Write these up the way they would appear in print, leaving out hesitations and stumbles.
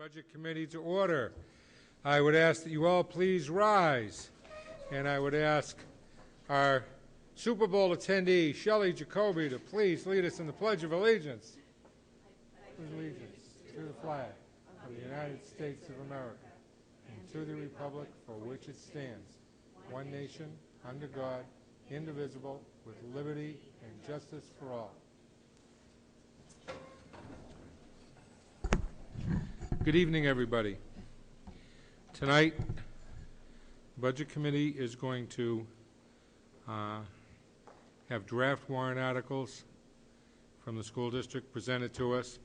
Budget Committee to order. I would ask that you all please rise, and I would ask our Super Bowl attendee, Shelley Jacoby, to please lead us in the Pledge of Allegiance. Allegiance to the flag of the United States of America and to the republic for which it stands, one nation, under God, indivisible, with liberty and justice for all. Good evening, everybody. Tonight, the Budget Committee is going to have draft warrant articles from the school district presented to us.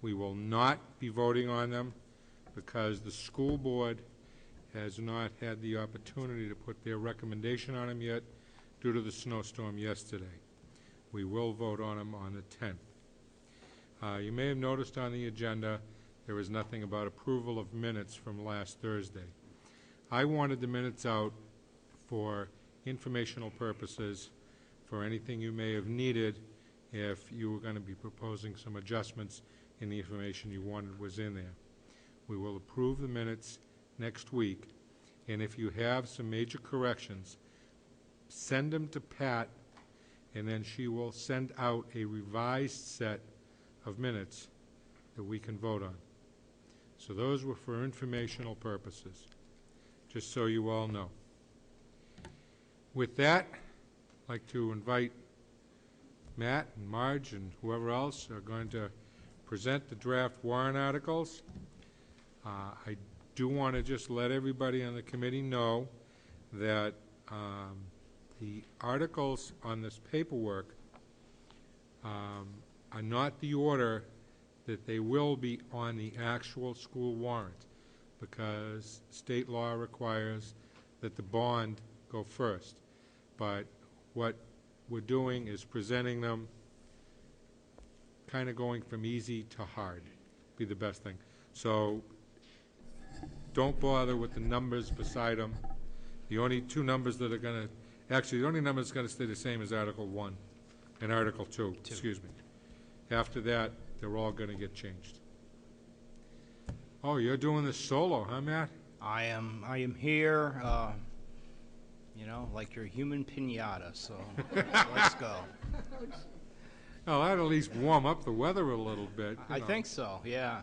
We will not be voting on them because the school board has not had the opportunity to put their recommendation on them yet due to the snowstorm yesterday. We will vote on them on the 10th. You may have noticed on the agenda there is nothing about approval of minutes from last Thursday. I wanted the minutes out for informational purposes, for anything you may have needed if you were going to be proposing some adjustments in the information you wanted was in there. We will approve the minutes next week, and if you have some major corrections, send them to Pat, and then she will send out a revised set of minutes that we can vote on. So those were for informational purposes, just so you all know. With that, I'd like to invite Matt and Marge and whoever else are going to present the draft warrant articles. I do want to just let everybody on the committee know that the articles on this paperwork are not the order that they will be on the actual school warrant, because state law requires that the bond go first. But what we're doing is presenting them kind of going from easy to hard, be the best thing. So don't bother with the numbers beside them. The only two numbers that are going to, actually the only number that's going to stay the same is Article 1 and Article 2, excuse me. After that, they're all going to get changed. Oh, you're doing this solo, huh, Matt? I am here, you know, like your human pinata, so let's go. Oh, that'd at least warm up the weather a little bit. I think so, yeah.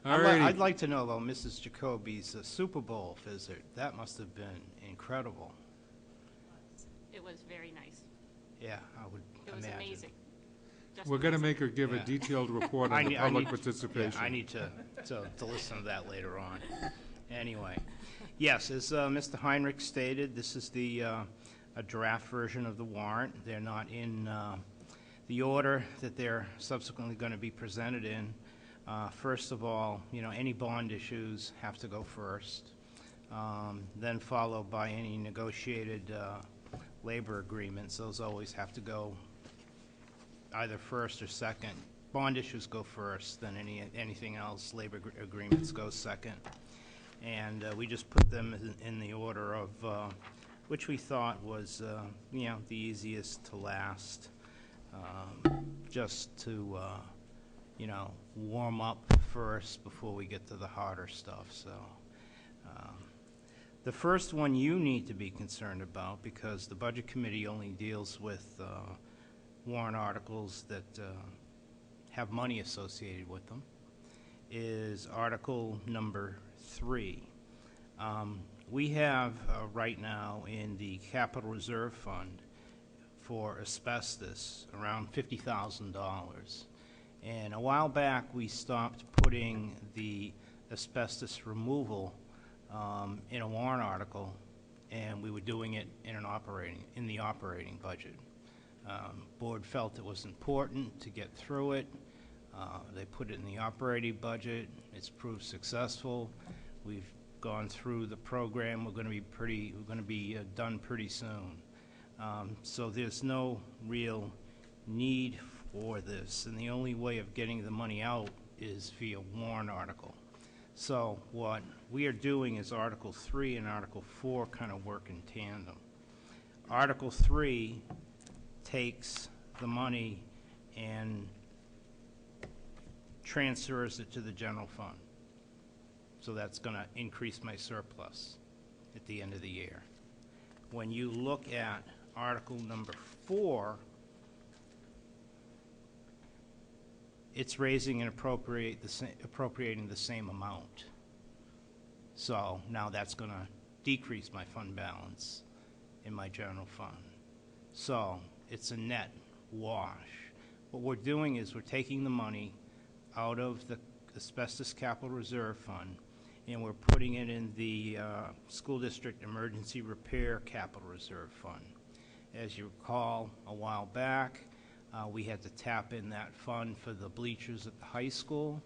I'd like to know about Mrs. Jacoby's Super Bowl visit. That must have been incredible. It was very nice. Yeah, I would imagine. It was amazing. We're going to make her give a detailed report on the public participation. Yeah, I need to listen to that later on. Anyway, yes, as Mr. Heinrich stated, this is the a draft version of the warrant. They're not in the order that they're subsequently going to be presented in. First of all, you know, any bond issues have to go first, then followed by any negotiated labor agreements. Those always have to go either first or second. Bond issues go first, then anything else, labor agreements go second. And we just put them in the order of which we thought was, you know, the easiest to last, just to, you know, warm up first before we get to the harder stuff. So the first one you need to be concerned about, because the Budget Committee only deals with warrant articles that have money associated with them, is Article number 3. We have right now in the Capital Reserve Fund for asbestos around $50,000. And a while back we stopped putting the asbestos removal in a warrant article, and we were doing it in the operating budget. Board felt it was important to get through it. They put it in the operating budget. It's proved successful. We've gone through the program. We're going to be done pretty soon. So there's no real need for this, and the only way of getting the money out is via warrant article. So what we are doing is Article 3 and Article 4 kind of work in tandem. Article 3 takes the money and transfers it to the general fund. So that's going to increase my surplus at the end of the year. When you look at Article number 4, it's raising and appropriating the same amount. So now that's going to decrease my fund balance in my general fund. So it's a net wash. What we're doing is we're taking the money out of the Asbestos Capital Reserve Fund and we're putting it in the School District Emergency Repair Capital Reserve Fund. As you recall, a while back, we had to tap in that fund for the bleachers at the high school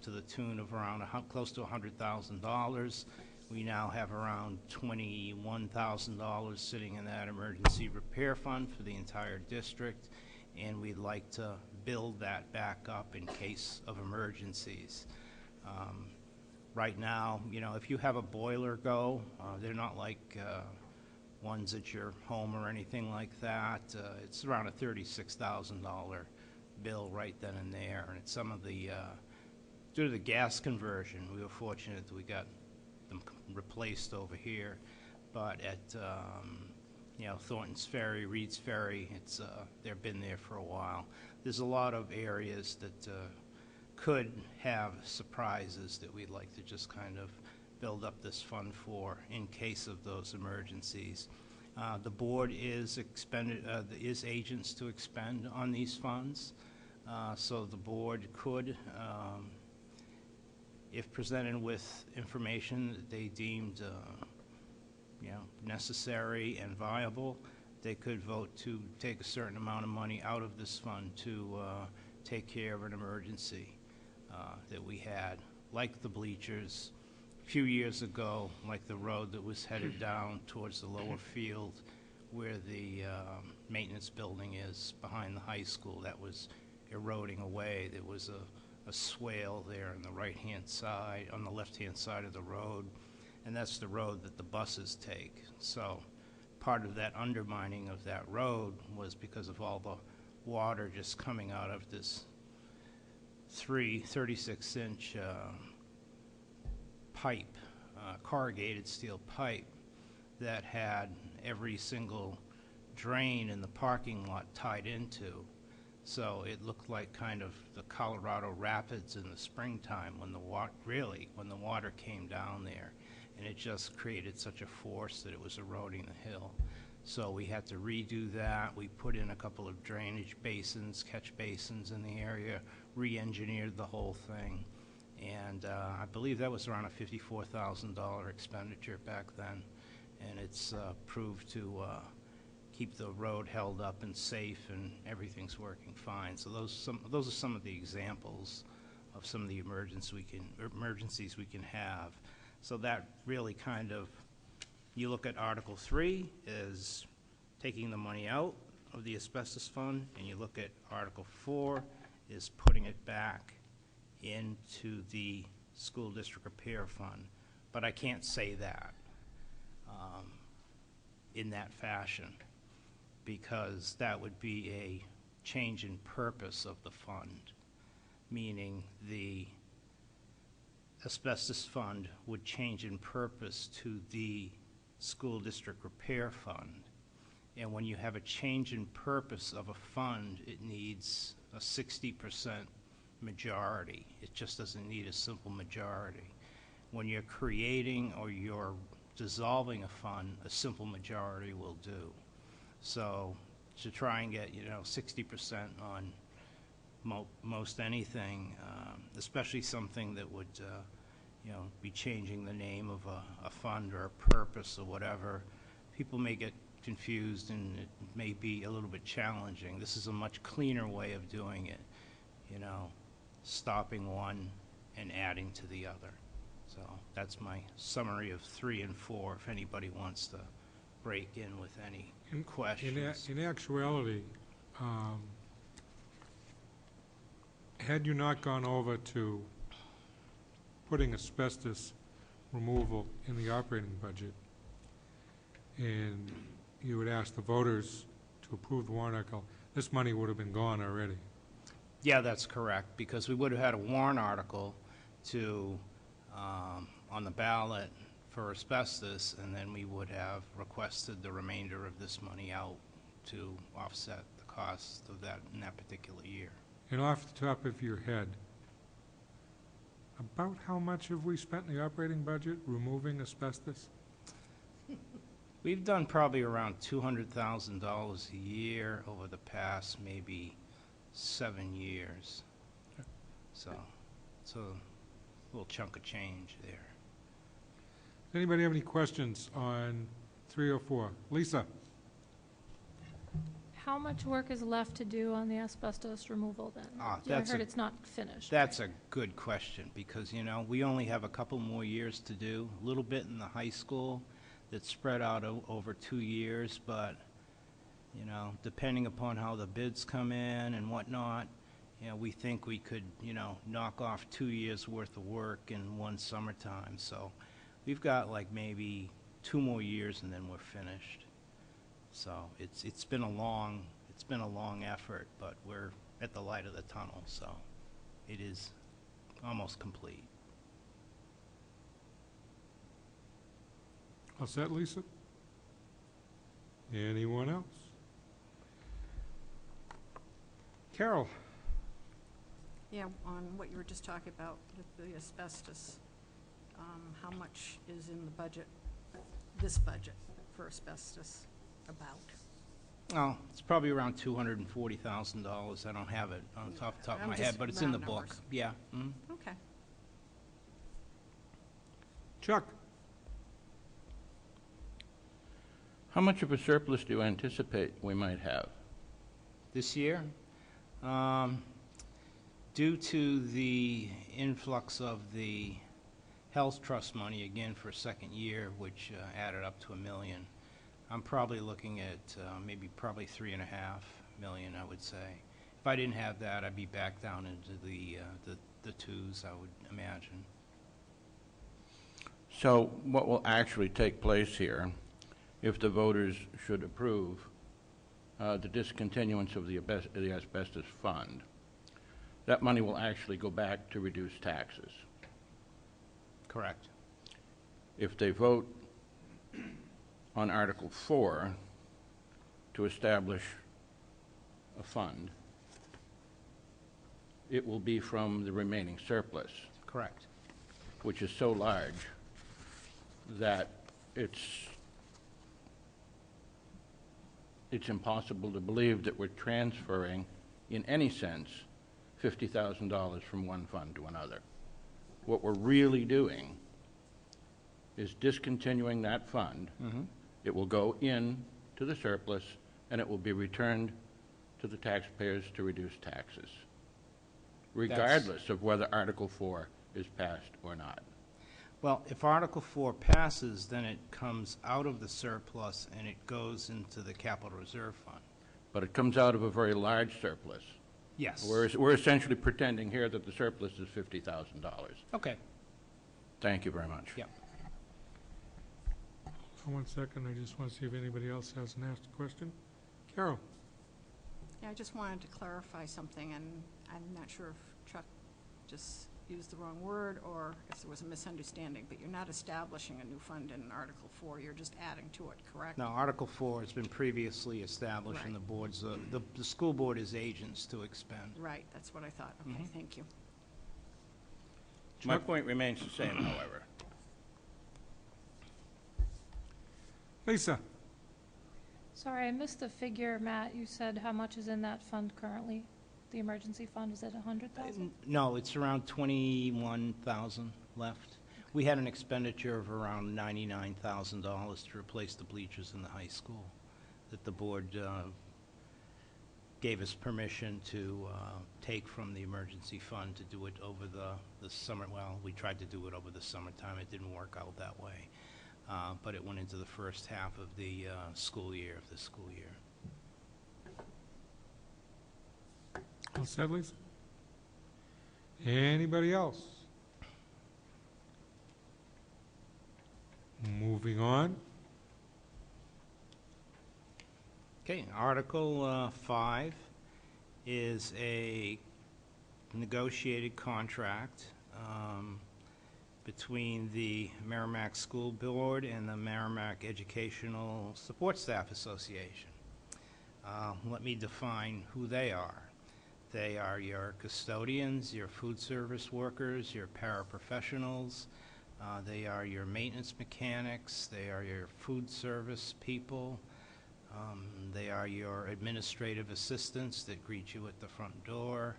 to the tune of around close to $100,000. We now have around $21,000 sitting in that emergency repair fund for the entire district, and we'd like to build that back up in case of emergencies. Right now, you know, if you have a boiler go, they're not like ones at your home or anything like that. It's around a $36,000 bill right then and there, and it's some of the, due to the gas conversion, we were fortunate that we got them replaced over here, but at, you know, Thornton's Ferry, Reed's Ferry, it's, they've been there for a while. There's a lot of areas that could have surprises that we'd like to just kind of build up this fund for in case of those emergencies. The board is agents to expend on these funds, so the board could, if presented with information that they deemed you know, necessary and viable, they could vote to take a certain amount of money out of this fund to take care of an emergency that we had, like the bleachers a few years ago, like the road that was headed down towards the lower field where the maintenance building is behind the high school. That was eroding away. There was a swale there on the right-hand side, on the left-hand side of the road, and that's the road that the buses take. So part of that undermining of that road was because of all the water just coming out of this 36-inch pipe, corrugated steel pipe that had every single drain in the parking lot tied into. So it looked like kind of the Colorado Rapids in the springtime when the water came down there, and it just created such a force that it was eroding the hill. So we had to redo that. We put in a couple of drainage basins, catch basins in the area, re-engineered the whole thing, and I believe that was around a $54,000 expenditure back then, and it's proved to keep the road held up and safe, and everything's working fine. So those are some of the examples of some of the emergencies we can have. So that really kind of, you look at Article 3 as taking the money out of the asbestos fund, and you look at Article 4 is putting it back into the school district repair fund. But I can't say that in that fashion, because that would be a change in purpose of the fund, meaning the asbestos fund would change in purpose to the school district repair fund. And when you have a change in purpose of a fund, it needs a 60% majority. It just doesn't need a simple majority. When you're creating or you're dissolving a fund, a simple majority will do. So to try and get, 60% on most anything, especially something that would, be changing the name of a fund or a purpose or whatever, people may get confused and it may be a little bit challenging. This is a much cleaner way of doing it, stopping one and adding to the other. So that's my summary of 3 and 4, if anybody wants to break in with any questions. In actuality, had you not gone over to putting asbestos removal in the operating budget, and you would ask the voters to approve the warrant article, this money would have been gone already. Yeah, that's correct, because we would have had a warrant article to on the ballot for asbestos, and then we would have requested the remainder of this money out to offset the cost of that in that particular year. And off the top of your head, about how much have we spent in the operating budget removing asbestos? We've done probably around $200,000 a year over the past maybe 7 years. So it's a little chunk of change there. Anybody have any questions on 304? Lisa? How much work is left to do on the asbestos removal then? Ah, Yeah, I that's heard a- it's not finished. That's a good question, because, you know, we only have a couple more years to do, a little bit in the high school that's spread out over 2 years, but, you know, depending upon how the bids come in and whatnot, you know, we think we could, you know, knock off 2 years' worth of work in one summertime. So we've got like maybe 2 more years and then we're finished. So it's been a long effort, but we're at the light of the tunnel, so it is almost complete. All set, Lisa? Anyone else? Carol? Yeah, on what you were just talking about with the asbestos, how much is in the budget, this budget for asbestos about? Oh, it's probably around $240,000. I don't have it on the top of I'm my just head, but it's in the round book. numbers. Yeah. Mhm. Okay. Chuck? How much of a surplus do you anticipate we might have? This year, due to the influx of the health trust money, again for a second year, which added up to $1 million, I'm probably looking at probably $3.5 million, I would say. If I didn't have that, I'd be back down into the twos, I would imagine. So what will actually take place here, if the voters should approve the discontinuance of the asbestos fund, that money will actually go back to reduce taxes. Correct. If they vote on Article 4 to establish a fund, it will be from the remaining surplus, Correct. which is so large that it's impossible to believe that we're transferring, in any sense, $50,000 from one fund to another. What we're really doing is discontinuing that fund. Mm-hmm. It will go in to the surplus, and it will be returned to the taxpayers to reduce taxes, regardless of whether Article 4 is passed or not. Well, if Article 4 passes, then it comes out of the surplus and it goes into the capital reserve fund. But it comes out of a very large surplus. Yes. We're essentially pretending here that the surplus is $50,000. Okay. Thank you very much. Yeah. For 1 second, I just want to see if anybody else has an asked question. Carol? Yeah, I just wanted to clarify something, and I'm not sure if Chuck just used the wrong word or if there was a misunderstanding, but you're not establishing a new fund in Article 4, you're just adding to it, correct? Now, Article 4 has been previously established, and the boards, the school board is agents to expend. Right, that's what I thought. Okay, thank you. My point remains the same, however. Lisa? Sorry, I missed the figure, Matt. You said how much is in that fund currently? The emergency fund, is it 100,000? No, it's around 21,000 left. We had an expenditure of around $99,000 to replace the bleachers in the high school that the board gave us permission to take from the emergency fund to do it over the summer. Well, we tried to do it over the summertime. It didn't work out that way. But it went into the first half of the school year, All set, Lisa? Anybody else? Moving on. Okay, Article 5 is a negotiated contract between the Merrimack School Board and the Merrimack Educational Support Staff Association. Let me define who they are. They are your custodians, your food service workers, your paraprofessionals. They are your maintenance mechanics. They are your food service people. They are your administrative assistants that greet you at the front door.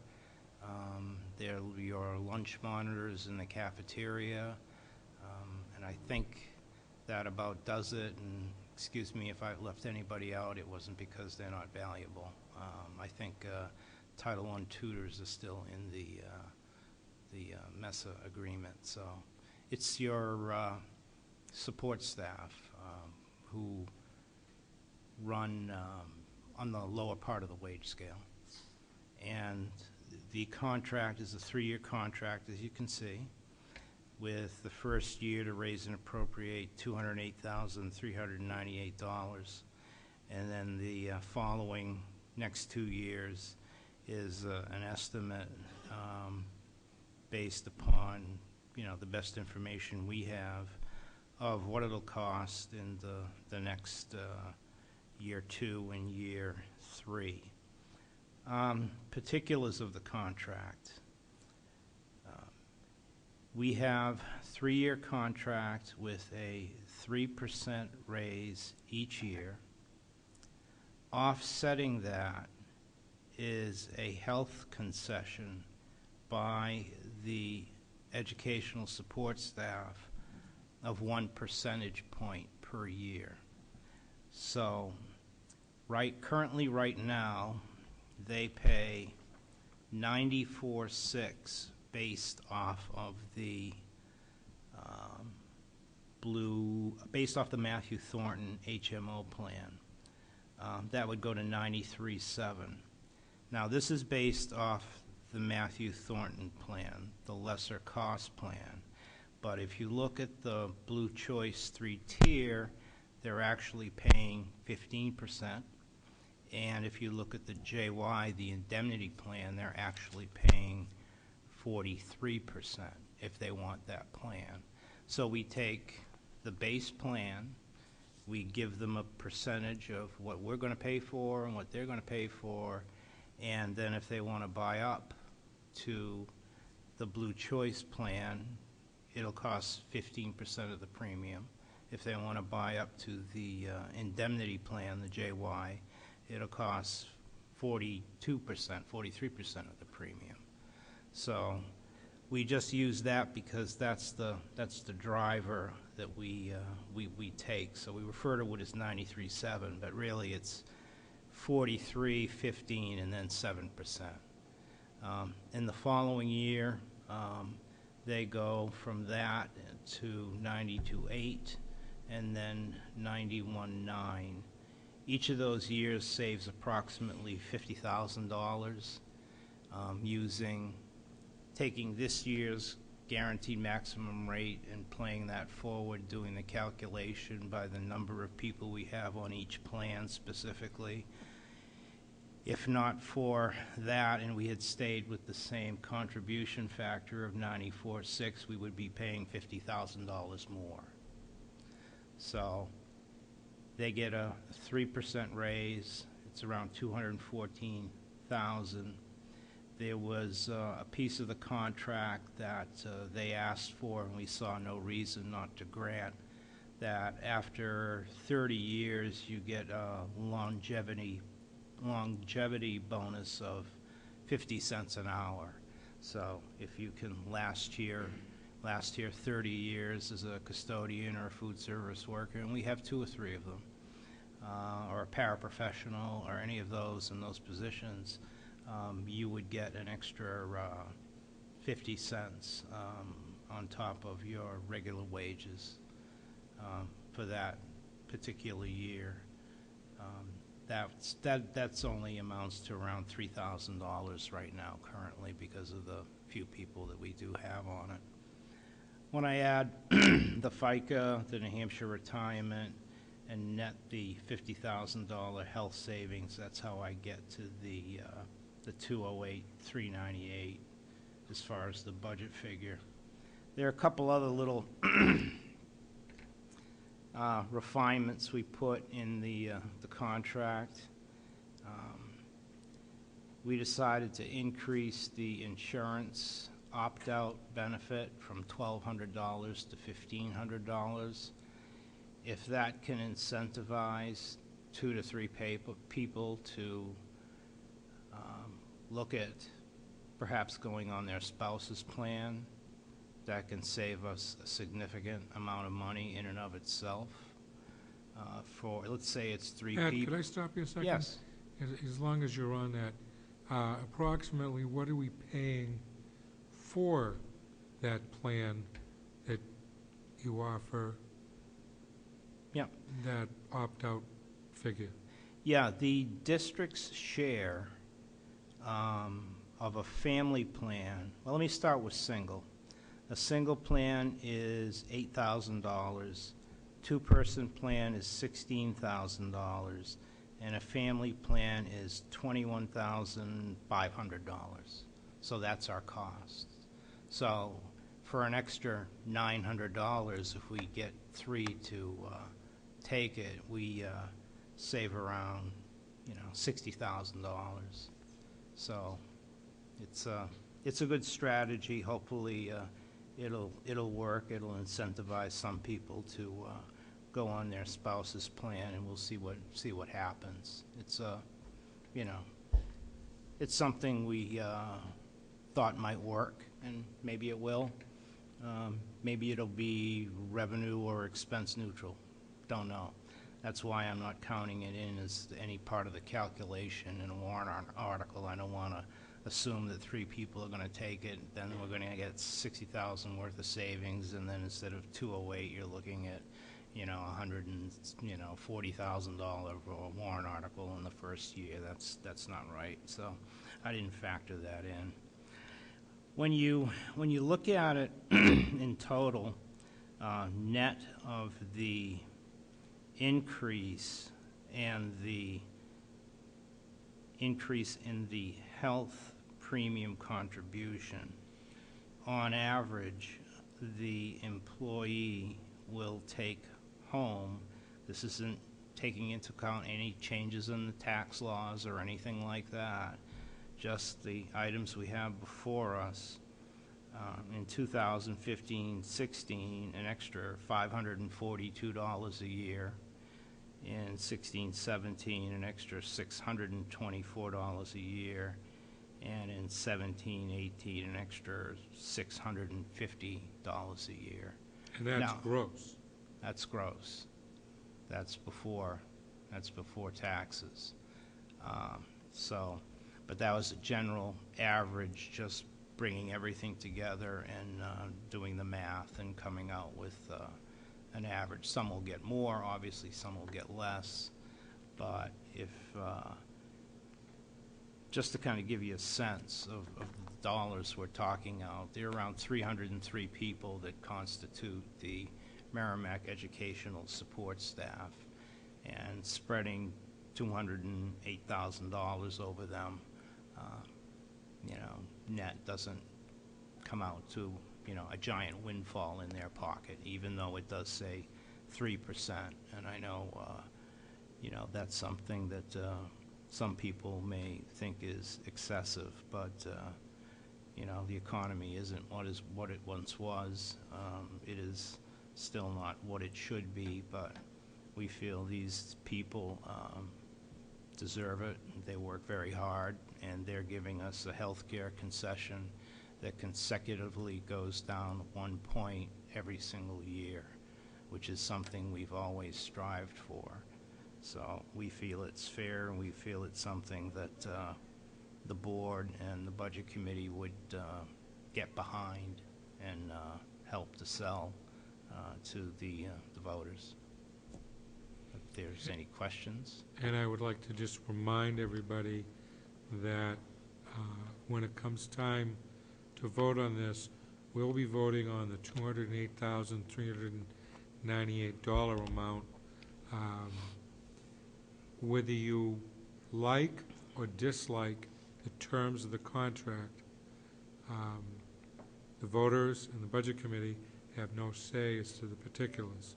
They're your lunch monitors in the cafeteria. And I think that about does it. And excuse me if I left anybody out. It wasn't because they're not valuable. I think Title I tutors are still in the MESA agreement. So it's your support staff who run on the lower part of the wage scale. And the contract is a 3-year contract, as you can see, with the first year to raise and appropriate $208,398. And then the following next 2 years is an estimate based upon, the best information we have of what it'll cost in the next year 2 and year 3. Particulars of the contract. We have 3-year contract with a 3% raise each year. Offsetting that is a health concession by the educational support staff of 1 percentage point per year. So currently right now, they pay $94,600 based off of the based off the Matthew Thornton HMO plan. That would go to $93,700. Now this is based off the Matthew Thornton plan, the lesser cost plan. But if you look at the Blue Choice 3-tier, they're actually paying 15%. And if you look at the JY, the indemnity plan, they're actually paying 43% if they want that plan. So we take the base plan, we give them a percentage of what we're going to pay for and what they're going to pay for, and then if they want to buy up to the Blue Choice plan, it'll cost 15% of the premium. If they want to buy up to the indemnity plan, the JY, it'll cost 42%, 43% of the premium. So we just use that because that's the driver that we take. So we refer to it as 93.7, but really it's 43, 15, and then 7%. In the following year, they go from that to 92.8 and then 91.9. Each of those years saves approximately $50,000 taking this year's guaranteed maximum rate and playing that forward, doing the calculation by the number of people we have on each plan specifically. If not for that and we had stayed with the same contribution factor of 94.6, we would be paying $50,000 more. So they get a 3% raise. It's around $214,000. There was a piece of the contract that they asked for, and we saw no reason not to grant, that after 30 years you get a longevity bonus of 50 cents an hour. So if you can last here 30 years as a custodian or a food service worker, and we have 2 or 3 of them, or a paraprofessional or any of those in those positions, you would get an extra 50 cents on top of your regular wages for that particular year. That's only amounts to around $3,000 right now currently because of the few people that we do have on it. When I add the FICA, the New Hampshire retirement, and net the $50,000 health savings, that's how I get to the $208,398 as far as the budget figure. There are a couple other little refinements we put in the contract. We decided to increase the insurance opt-out benefit from $1,200 to $1,500. If that can incentivize 2 to 3 people to look at perhaps going on their spouse's plan, that can save us a significant amount of money in and of itself. For, let's say it's 3 Ed, people. could I stop you a second? Yes. As long as you're on that, approximately what are we paying for that plan that you offer? Yeah. That opt-out figure? Yeah, the district's share of a family plan, well, let me start with single. A single plan is $8,000, two-person plan is $16,000, and a family plan is $21,500. So that's our cost. So for an extra $900, if we get 3 to take it, we save around, $60,000. So it's a good strategy. Hopefully, it'll work. It'll incentivize some people to go on their spouse's plan, and we'll see what happens. It's it's something we thought might work, and maybe it will. Maybe it'll be revenue or expense neutral. Don't know. That's why I'm not counting it in as any part of the calculation in a warrant article. I don't want to assume that 3 people are going to take it, then we're going to get $60,000 worth of savings, and then instead of 208, you're looking at, $140,000 warrant article in the first year. That's not right. So I didn't factor that in. When you look at it in total, net of the increase and the increase in the health premium contribution, on average, the employee will take home, this isn't taking into account any changes in the tax laws or anything like that, just the items we have before us. In 2015-16, an extra $542 a year. In 16-17, an extra $624 a year. And in 17-18, an extra $650 a year. And that's Now, gross. That's gross. That's before taxes. But that was a general average, just bringing everything together and doing the math and coming out with an average. Some will get more, obviously some will get less, but if, just to kind of give you a sense of the dollars we're talking out, there are around 303 people that constitute the Merrimack Educational Support Staff, and spreading $208,000 over them, net doesn't come out to, a giant windfall in their pocket, even though it does say 3%. And I know, that's something that some people may think is excessive, but, the economy isn't what it once was. It is still not what it should be, but we feel these people deserve it. They work very hard, and they're giving us a health care concession that consecutively goes down 1 point every single year, which is something we've always strived for. So we feel it's fair, and we feel it's something that the board and the budget committee would get behind and help to sell to the voters. If there's any questions. And I would like to just remind everybody that when it comes time to vote on this, we'll be voting on the $208,398 amount. Whether you like or dislike the terms of the contract, The voters and the Budget Committee have no say as to the particulars.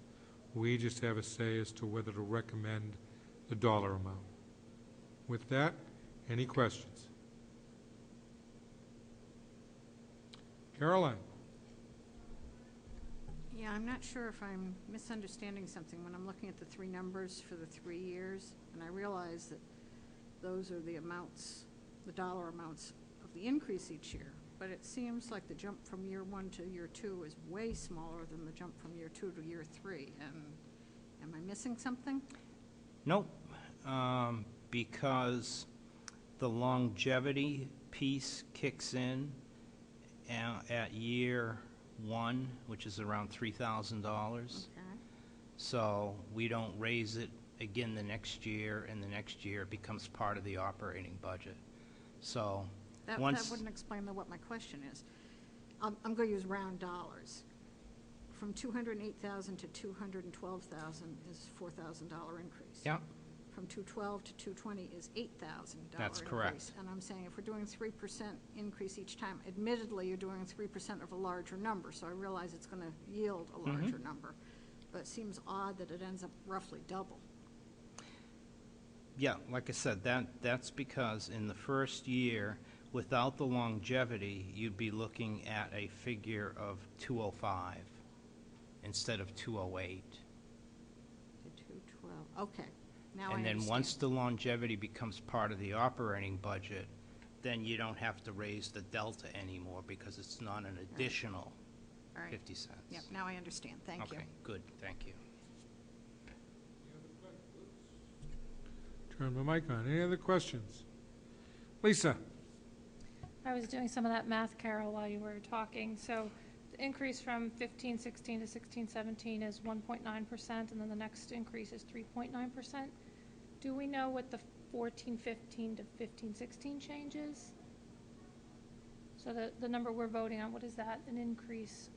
We just have a say as to whether to recommend the dollar amount. With that, any questions? Caroline? Yeah, I'm not sure if I'm misunderstanding something when I'm looking at the three numbers for the 3 years, and I realize that those are the amounts, the dollar amounts of the increase each year, but it seems like the jump from year 1 to year 2 is way smaller than the jump from year 2 to year 3, and am I missing something? Nope, because the longevity piece kicks in at year 1, which is around $3,000. Okay. So we don't raise it again the next year, and the next year it becomes part of the operating budget. So That once, wouldn't explain what my question is. I'm going to use round dollars. From 208,000 to 212,000 is $4,000 increase. yeah, From 212 to 220 is $8,000 That's increase. correct. And I'm saying if we're doing 3% increase each time, admittedly, you're doing 3% of a larger number, so I realize it's going to yield a larger number. But it seems odd that it ends up roughly double. yeah, like I said, that's because in the first year, without the longevity, you'd be looking at a figure of 205 instead of 208. To 212, okay, now I And understand. then once the longevity becomes part of the operating budget, then you don't have to raise the delta anymore because it's not an additional All right. 50 cents. Yep, now I understand, thank you. Okay, good, thank you. Turn my mic on. Any other questions? Lisa? I was doing some of that math, Carol, while you were talking. So the increase from 15-16 to 16-17 is 1.9%, and then the next increase is 3.9%. Do we know what the 14-15 to 15-16 change is? So the number we're voting on, what is that, an increase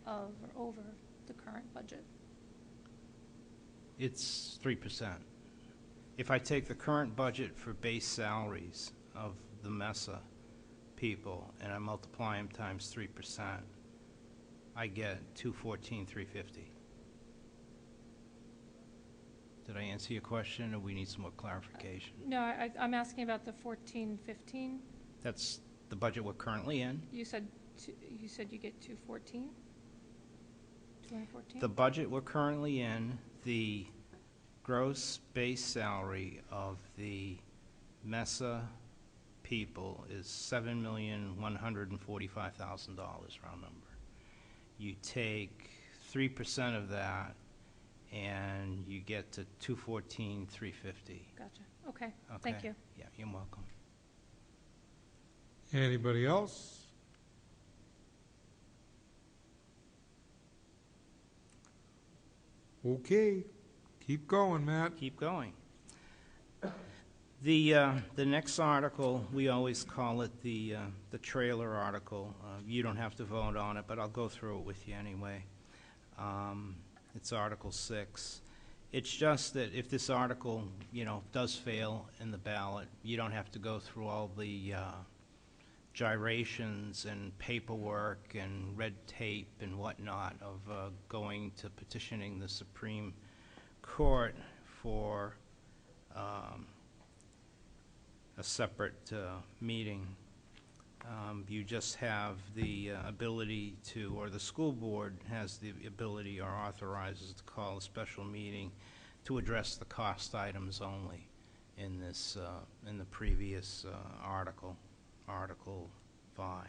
of or over the current budget? It's 3%. If I take the current budget for base salaries of the MESA people and I multiply them times 3%, I get 214,350. Did I answer your question, or we need some more clarification? No, I'm asking about the 14-15. That's the budget we're currently in. You said you get 214? 214? The budget we're currently in, the gross base salary of the MESA people is $7,145,000, round number. You take 3% of that, and you get to 214,350. Gotcha. Okay, thank you. Yeah, you're welcome. Anybody else? Okay, keep going, Matt. Keep going. The next article, we always call it the trailer article. You don't have to vote on it, but I'll go through it with you anyway. It's Article 6. It's just that if this article, does fail in the ballot, you don't have to go through all the gyrations and paperwork and red tape and whatnot of going to petitioning the Supreme Court for a separate meeting. You just have the ability to, or the school board has the ability or authorizes to call a special meeting to address the cost items only in this, in the previous article, Article 5.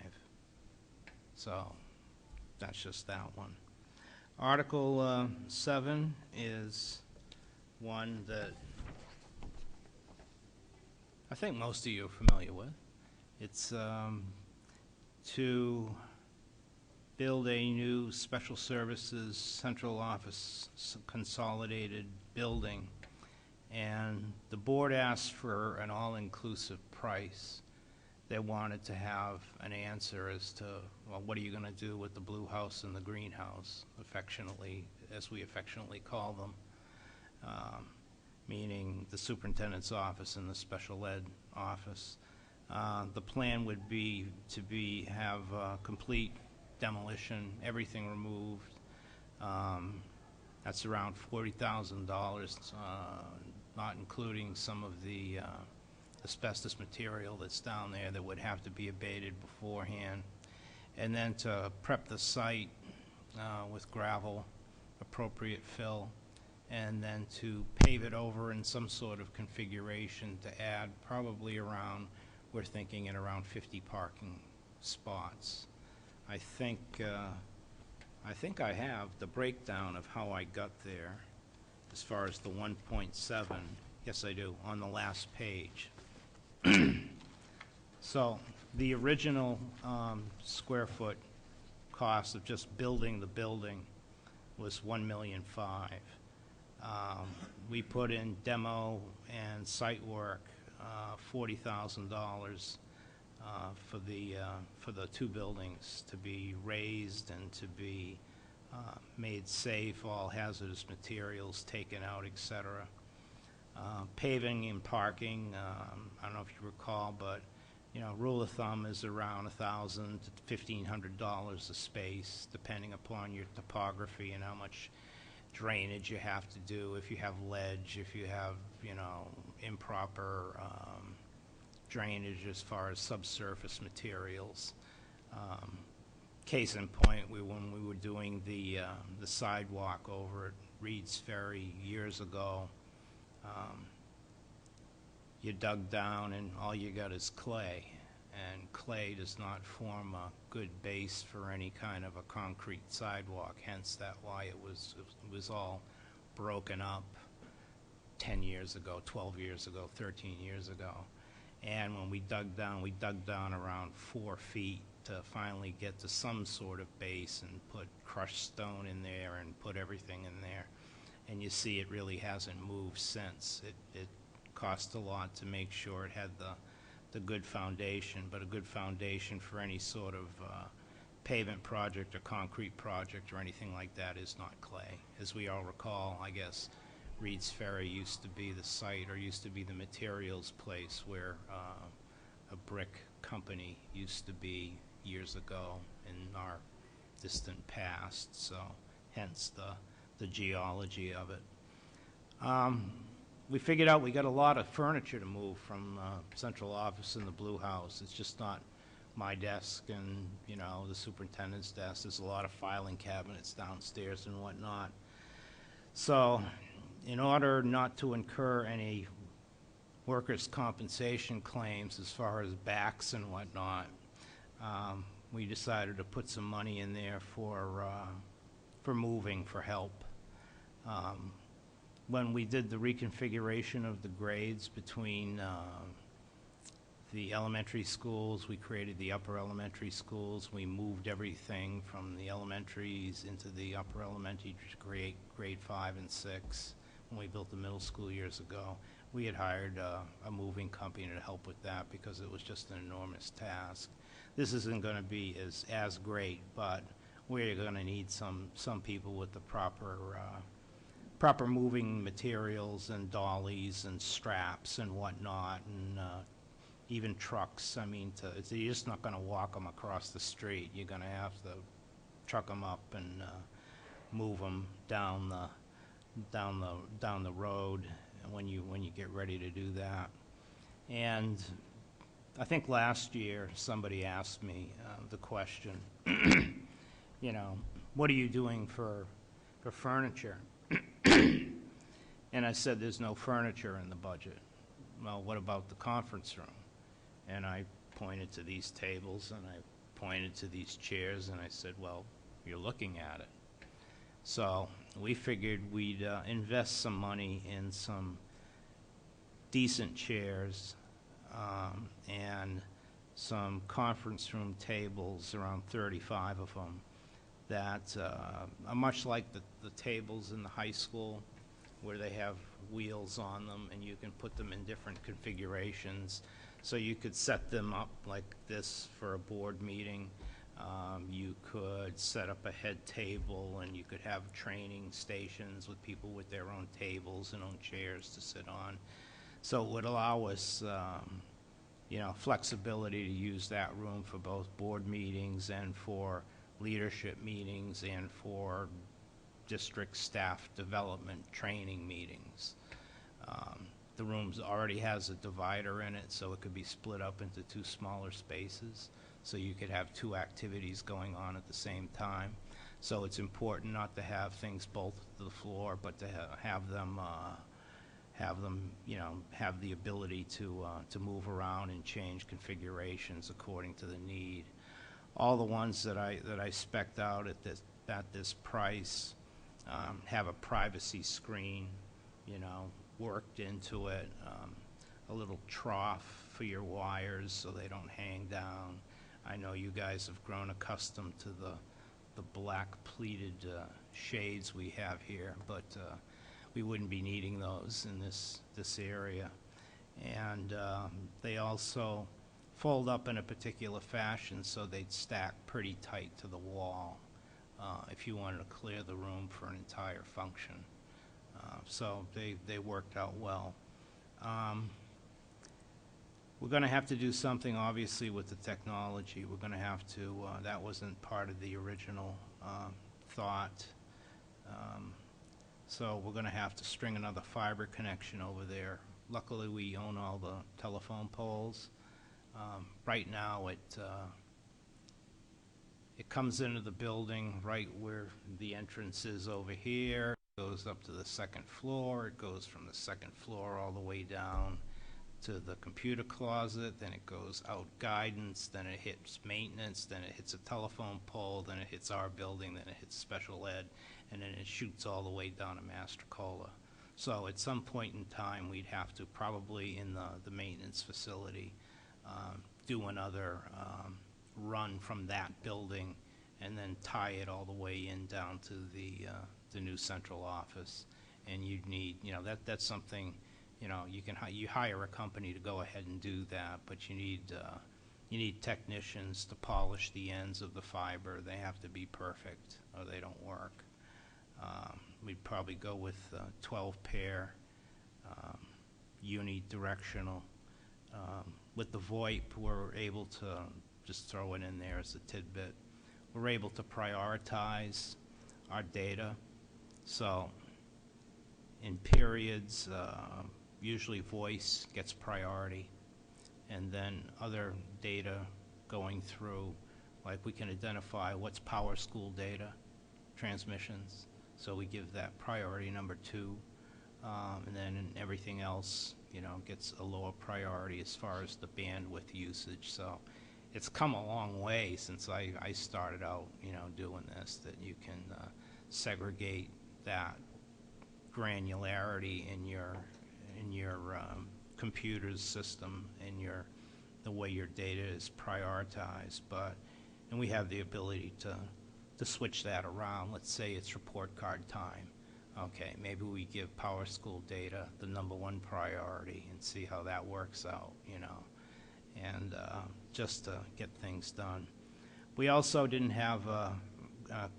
So that's just that one. Article 7 is one that I think most of you are familiar with. It's to build a new special services central office consolidated building, and the board asked for an all-inclusive price. They wanted to have an answer as to, well, what are you going to do with the blue house and the greenhouse, affectionately, as we affectionately call them, meaning the superintendent's office and the special ed office. The plan would be to have complete demolition, everything removed. That's around $40,000, not including some of the asbestos material that's down there that would have to be abated beforehand. And then to prep the site with gravel, appropriate fill, and then to pave it over in some sort of configuration to add probably around, we're thinking at around 50 parking spots. I think I have the breakdown of how I got there as far as the 1.7. Yes, I do, on the last page. So the original square foot cost of just building the building was $1.5 million. We put in demo and site work, $40,000 for the two buildings to be raised and to be made safe, all hazardous materials taken out, etc. Paving and parking, I don't know if you recall, but rule of thumb is around $1,000 to $1,500 a space, depending upon your topography and how much drainage you have to do, if you have ledge, if you have, improper drainage as far as subsurface materials. Case in point, when we were doing the sidewalk over at Reed's Ferry years ago, you dug down and all you got is clay, and clay does not form a good base for any kind of a concrete sidewalk, hence that why it was all broken up 10 years ago, 12 years ago, 13 years ago. And when we dug down around 4 feet to finally get to some sort of base and put crushed stone in there and put everything in there. And you see it really hasn't moved since. It cost a lot to make sure it had the good foundation, but a good foundation for any sort of pavement project or concrete project or anything like that is not clay. As we all recall, I guess, Reed's Ferry used to be the site, or used to be the materials place where a brick company used to be years ago in our distant past, so hence the geology of it. We figured out we got a lot of furniture to move from central office and the Blue House. It's just not my desk and, the superintendent's desk. There's a lot of filing cabinets downstairs and whatnot. So in order not to incur any workers' compensation claims as far as backs and whatnot, we decided to put some money in there for moving, for help. When we did the reconfiguration of the grades between the elementary schools, we created the upper elementary schools. We moved everything from the elementaries into the upper elementary to create grade 5 and 6. When we built the middle school years ago, we had hired a moving company to help with that because it was just an enormous task. This isn't going to be as great, but we're going to need some people with the proper moving materials and dollies and straps and whatnot, and even trucks. I mean, you're just not going to walk them across the street. You're going to have to truck them up and move them down the road when you get ready to do that. And I think last year somebody asked me the question, what are you doing for furniture? And I said, there's no furniture in the budget. Well, what about the conference room? And I pointed to these tables, and I pointed to these chairs, and I said, well, you're looking at it. So we figured we'd invest some money in some decent chairs and some conference room tables, around 35 of them, that are much like the tables in the high school where they have wheels on them and you can put them in different configurations. So you could set them up like this for a board meeting. You could set up a head table, and you could have training stations with people with their own tables and own chairs to sit on. So it would allow us flexibility to use that room for both board meetings and for leadership meetings and for district staff development training meetings. The room already has a divider in it, so it could be split up into 2 smaller spaces, so you could have 2 activities going on at the same time. So it's important not to have things both to the floor, but to have them, have the ability to move around and change configurations according to the need. All the ones that I spec'd out at this price have a privacy screen, worked into it, a little trough for your wires so they don't hang down. I know you guys have grown accustomed to the black pleated shades we have here, but we wouldn't be needing those in this area. And they also fold up in a particular fashion so they'd stack pretty tight to the wall if you wanted to clear the room for an entire function. So they worked out well. We're going to have to do something, obviously, with the technology. We're going to have to, that wasn't part of the original thought. So we're going to have to string another fiber connection over there. Luckily, we own all the telephone poles. Right now, it comes into the building right where the entrance is over here. It goes up to the 2nd floor. It goes from the 2nd floor all the way down to the computer closet. Then it goes out guidance. Then it hits maintenance. Then it hits a telephone pole. Then it hits our building. Then it hits special ed. And then it shoots all the way down to Master Cola. So at some point in time, we'd have to probably in the maintenance facility do another run from that building and then tie it all the way in down to the new central office. And you'd need, that's something, you hire a company to go ahead and do that, but you need technicians to polish the ends of the fiber. They have to be perfect or they don't work. We'd probably go with 12-pair unidirectional. With the VoIP, we're able to just throw it in there as a tidbit. We're able to prioritize our data. So in periods, usually voice gets priority, and then other data going through, like we can identify what's Power School data transmissions, so we give that priority number 2, and then everything else, gets a lower priority as far as the bandwidth usage. So it's come a long way since I started out, doing this, that you can segregate that granularity in your computer's system and the way your data is prioritized. And we have the ability to switch that around. Let's say it's report card time. Okay, maybe we give Power School data the #1 priority and see how that works out, and just to get things done. We also didn't have a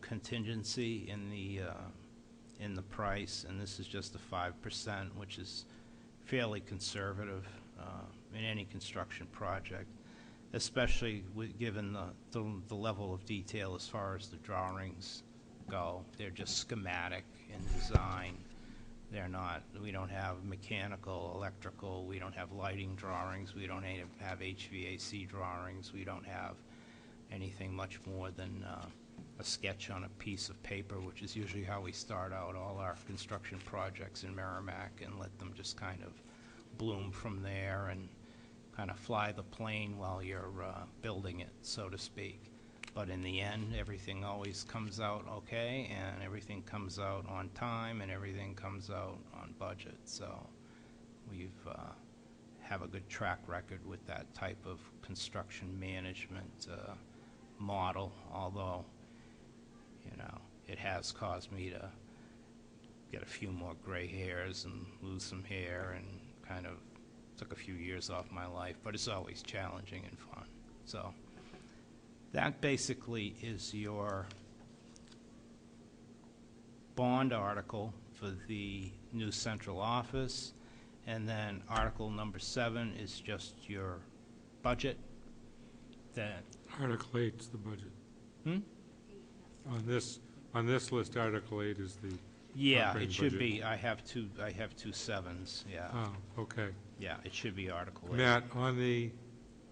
contingency in the price, and this is just the 5%, which is fairly conservative in any construction project, especially given the level of detail as far as the drawings go. They're just schematic in design. We don't have mechanical, electrical, we don't have lighting drawings, we don't have HVAC drawings, we don't have anything much more than a sketch on a piece of paper, which is usually how we start out all our construction projects in Merrimack, and let them just kind of bloom from there and kind of fly the plane while you're building it, so to speak. But in the end, everything always comes out okay, and everything comes out on time, and everything comes out on budget. So we've have a good track record with that type of construction management model, although, it has caused me to get a few more gray hairs and lose some hair, and kind of took a few years off my life, but it's always challenging and fun. So that basically is your bond article for the new central office. And then article number 7 is just your budget that, Article 8's the budget. hmm? On this list, Article 8 is the, Yeah, Operating it should budget. be, I have two sevens, yeah. oh, okay. Yeah, it should be Article 8. Matt, on the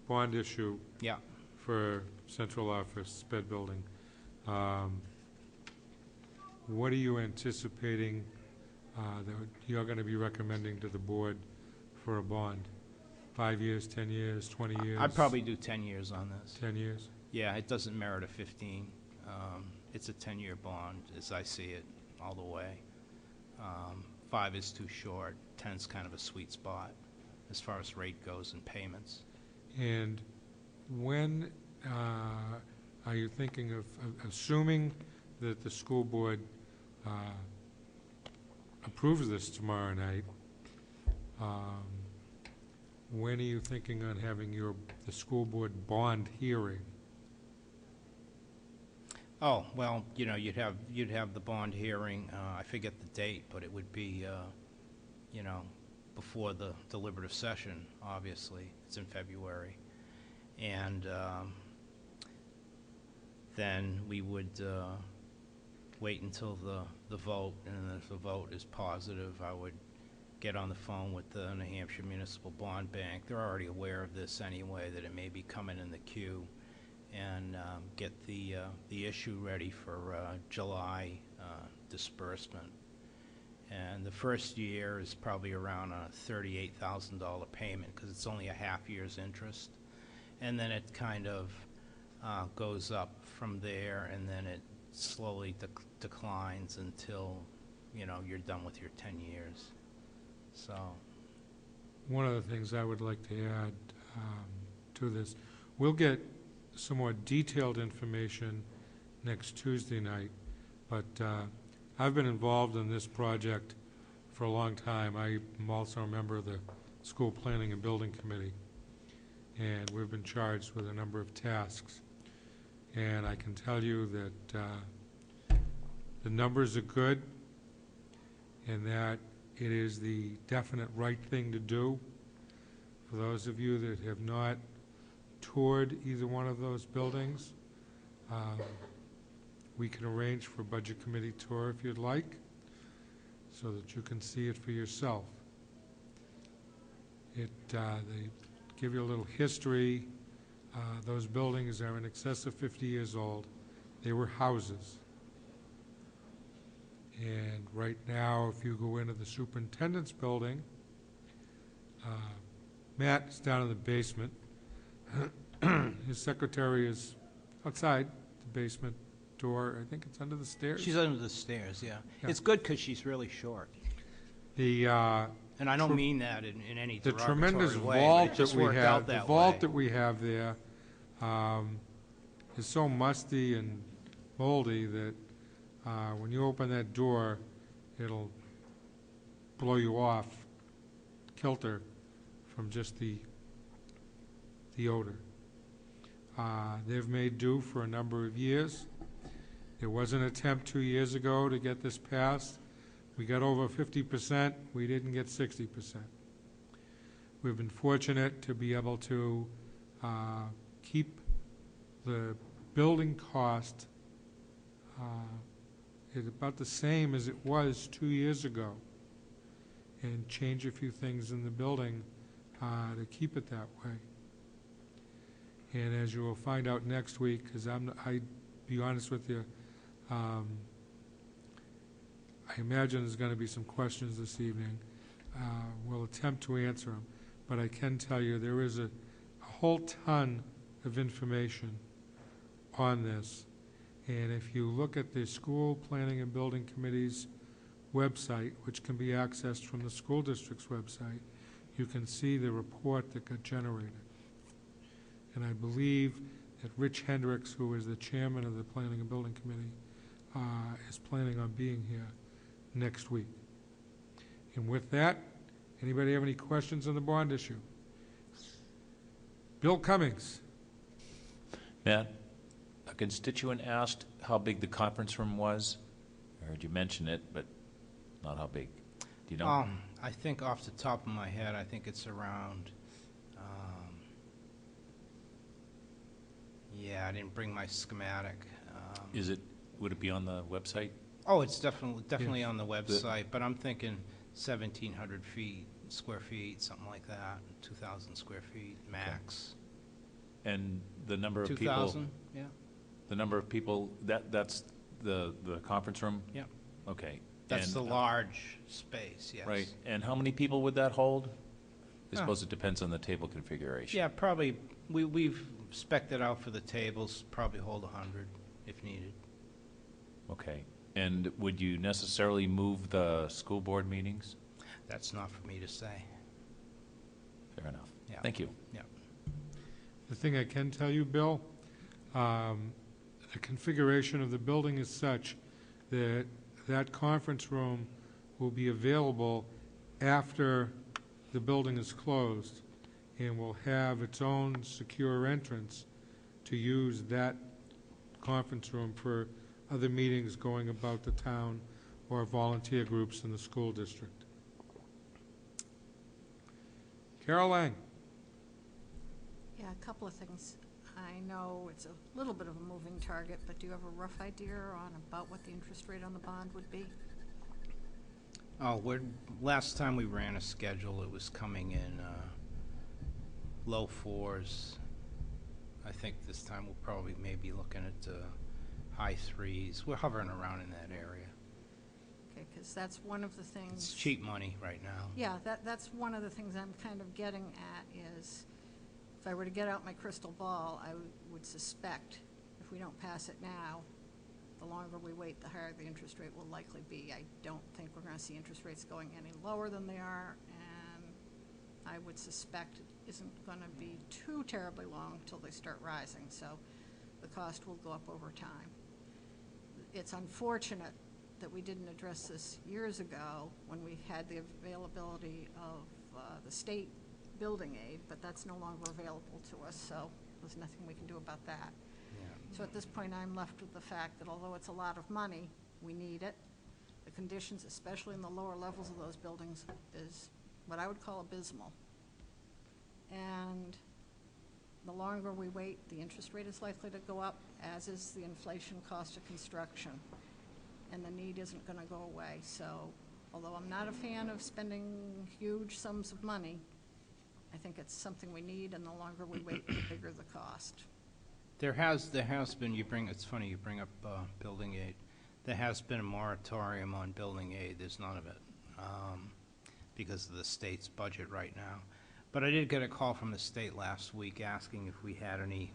bond issue Yeah. for central office, sped building, what are you anticipating that you're going to be recommending to the board for a bond? 5 years, 10 years, 20 years? I'd probably do 10 years on this. 10 years? Yeah, it doesn't merit a 15. It's a 10-year bond, as I see it, all the way. 5 is too short. 10's kind of a sweet spot as far as rate goes and payments. And when are you thinking of assuming that the school board approves this tomorrow night? When are you thinking on having the school board bond hearing? Oh, well, you know, you'd have the bond hearing, I forget the date, but it would be, you know, before the deliberative session, obviously. It's in February. And then we would wait until the vote, and if the vote is positive, I would get on the phone with the New Hampshire Municipal Bond Bank. They're already aware of this anyway, that it may be coming in the queue, and get the issue ready for July disbursement. And the first year is probably around a $38,000 payment, because it's only a half year's interest. And then it kind of goes up from there, and then it slowly declines until, you know, you're done with your 10 years. So, One of the things I would like to add to this, we'll get some more detailed information next Tuesday night, but I've been involved in this project for a long time. I'm also a member of the School Planning and Building Committee, and we've been charged with a number of tasks. And I can tell you that the numbers are good, and that it is the definite right thing to do. For those of you that have not toured either one of those buildings, we can arrange for a budget committee tour if you'd like, so that you can see it for yourself. They give you a little history. Those buildings are in excess of 50 years old. They were houses. And right now, if you go into the superintendent's building, Matt is down in the basement. His secretary is outside the basement door. I think it's under the stairs. she's under the stairs, yeah. Yeah. It's good because she's really short. The And I don't mean that in any the derogatory tremendous way, but vault it that just we worked have, out the that vault way. that we have there is so musty and moldy that when you open that door, it'll blow you off kilter from just the odor. They've made do for a number of years. There was an attempt 2 years ago to get this passed. We got over 50%. We didn't get 60%. We've been fortunate to be able to keep the building cost at about the same as it was 2 years ago, and change a few things in the building to keep it that way. And as you will find out next week, because I'd be honest with you, I imagine there's going to be some questions this evening. We'll attempt to answer them, but I can tell you there is a whole ton of information on this. And if you look at the School Planning and Building Committee's website, which can be accessed from the school district's website, you can see the report that got generated. And I believe that Rich Hendricks, who is the chairman of the Planning and Building Committee, is planning on being here next week. And with that, anybody have any questions on the bond issue? Bill Cummings. Matt, a constituent asked how big the conference room was. I heard you mention it, but not how big. Do you know? I think off the top of my head, I think it's around Yeah, I didn't bring my schematic. Would it be on the website? Oh, it's definitely Yes. on the website, but I'm thinking 1,700 square feet, something like that, 2,000 square feet max. And the number of people? 2,000, yeah, The number of people, that's the conference room? yeah. Okay. That's And, the large space, yes. Right, and how many people would that hold? I Huh. suppose it depends on the table configuration. Yeah, probably, we've spec'd it out for the tables, probably hold 100 if needed. Okay. And would you necessarily move the school board meetings? That's not for me to say. Fair enough. Yeah. Thank you. Yeah. The thing I can tell you, Bill, the configuration of the building is such that that conference room will be available after the building is closed and will have its own secure entrance to use that conference room for other meetings going about the town or volunteer groups in the school district. Carol Lang. Yeah, a couple of things. I know it's a little bit of a moving target, but do you have a rough idea on about what the interest rate on the bond would be? Oh, last time we ran a schedule, it was coming in low fours. I think this time we'll probably maybe looking at high threes. We're hovering around in that area. Okay, because that's one of the things. It's cheap money right now. Yeah, that's one of the things I'm kind of getting at is, if I were to get out my crystal ball, I would suspect if we don't pass it now, the longer we wait, the higher the interest rate will likely be. I don't think we're going to see interest rates going any lower than they are, and I would suspect it isn't going to be too terribly long until they start rising, so the cost will go up over time. It's unfortunate that we didn't address this years ago when we had the availability of the state building aid, but that's no longer available to us, so there's nothing we can do about that. So at this point, I'm left with the fact that although it's a lot of money, we need it. The conditions, especially in the lower levels of those buildings, is what I would call abysmal. And the longer we wait, the interest rate is likely to go up, as is the inflation cost of construction. And the need isn't going to go away. So although I'm not a fan of spending huge sums of money, I think it's something we need, and the longer we wait, the bigger the cost. There has been, it's funny you bring up building aid. There has been a moratorium on building aid. There's none of it because of the state's budget right now. But I did get a call from the state last week asking if we had any,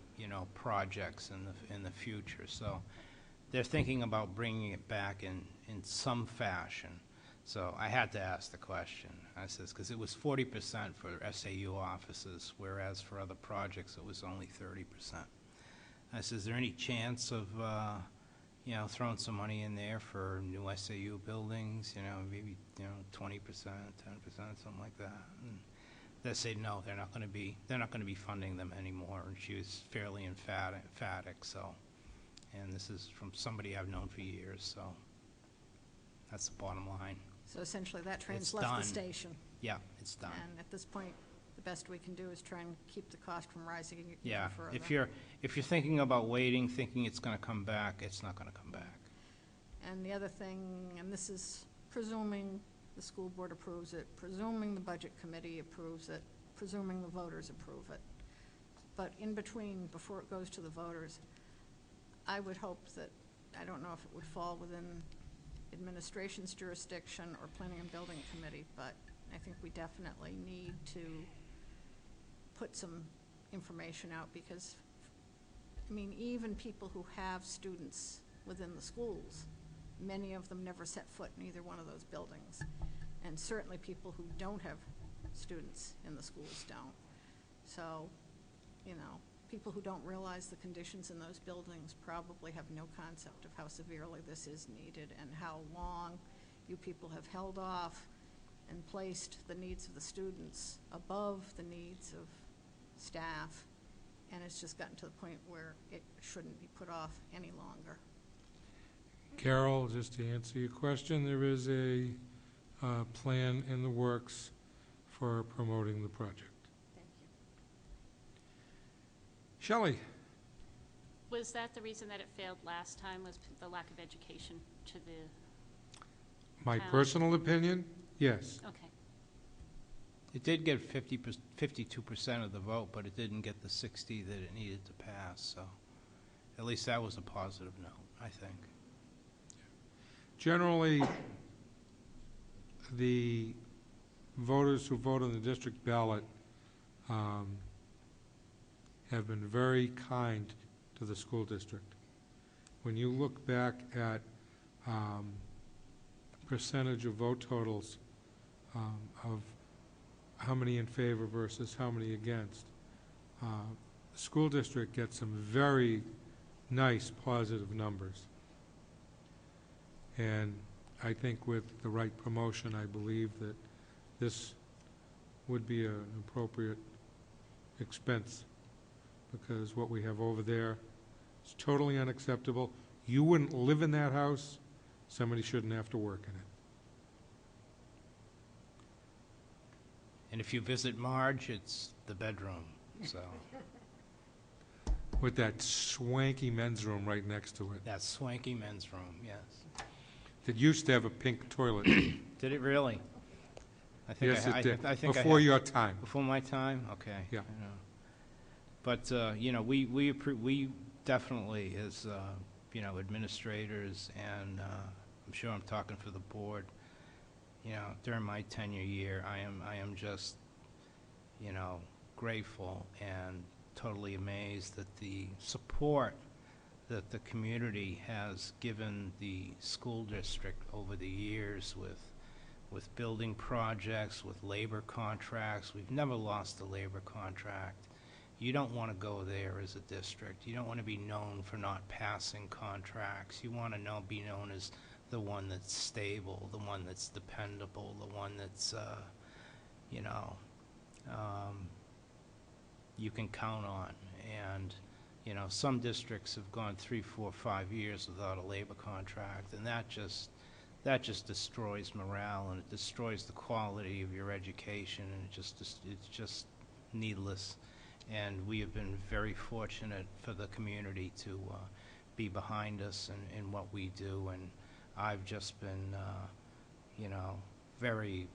projects in the future. So they're thinking about bringing it back in some fashion. So I had to ask the question. I says, because it was 40% for SAU offices, whereas for other projects it was only 30%. I says, is there any chance of, throwing some money in there for new SAU buildings, maybe, 20%, 10%, something like that? And they say, no, they're not going to be funding them anymore. And she was fairly emphatic, so. And this is from somebody I've known for years, so that's the bottom line. So essentially, that train's It's left done. the station. Yeah, it's done. And at this point, the best we can do is try and keep the cost from rising even Yeah, further. if you're thinking about waiting, thinking it's going to come back, it's not going to come back. And the other thing, and this is presuming the school board approves it, presuming the budget committee approves it, presuming the voters approve it. But in between, before it goes to the voters, I would hope that, I don't know if it would fall within administration's jurisdiction or planning and building committee, but I think we definitely need to put some information out because, even people who have students within the schools, many of them never set foot in either one of those buildings. And certainly people who don't have students in the schools don't. So, people who don't realize the conditions in those buildings probably have no concept of how severely this is needed and how long you people have held off and placed the needs of the students above the needs of staff, and it's just gotten to the point where it shouldn't be put off any longer. Carol, just to answer your question, there is a plan in the works for promoting the project. Thank you. Shelley, Was that the reason that it failed last time, was the lack of education to the, My Town. personal opinion, yes. okay. It did get 52% of the vote, but it didn't get the 60 that it needed to pass, so at least that was a positive note, I think. Generally, the voters who vote on the district ballot have been very kind to the school district. When you look back at percentage of vote totals of how many in favor versus how many against, the school district gets some very nice positive numbers. And I think with the right promotion, I believe that this would be an appropriate expense, because what we have over there is totally unacceptable. You wouldn't live in that house, somebody shouldn't have to work in it. And if you visit Marge, it's the bedroom, so With that swanky men's room right next to it, that swanky men's room, yes. that used to have a pink toilet. Did it really? I think Yes, it did, I think before I your time. Before my time? Okay. Yeah. I know. But, you know, we definitely, as, you know, administrators, and I'm sure I'm talking for the board, you know, during my tenure year, I am just, you know, grateful and totally amazed at the support that the community has given the school district over the years with building projects, with labor contracts. We've never lost a labor contract. You don't want to go there as a district. You don't want to be known for not passing contracts. You want to be known as the one that's stable, the one that's dependable, the one that's, you know, you can count on. And, you know, some districts have gone 3, 4, 5 years without a labor contract, and that just destroys morale, and it destroys the quality of your education, and it's just needless. And we have been very fortunate for the community to be behind us in what we do, and I've just been, you know, very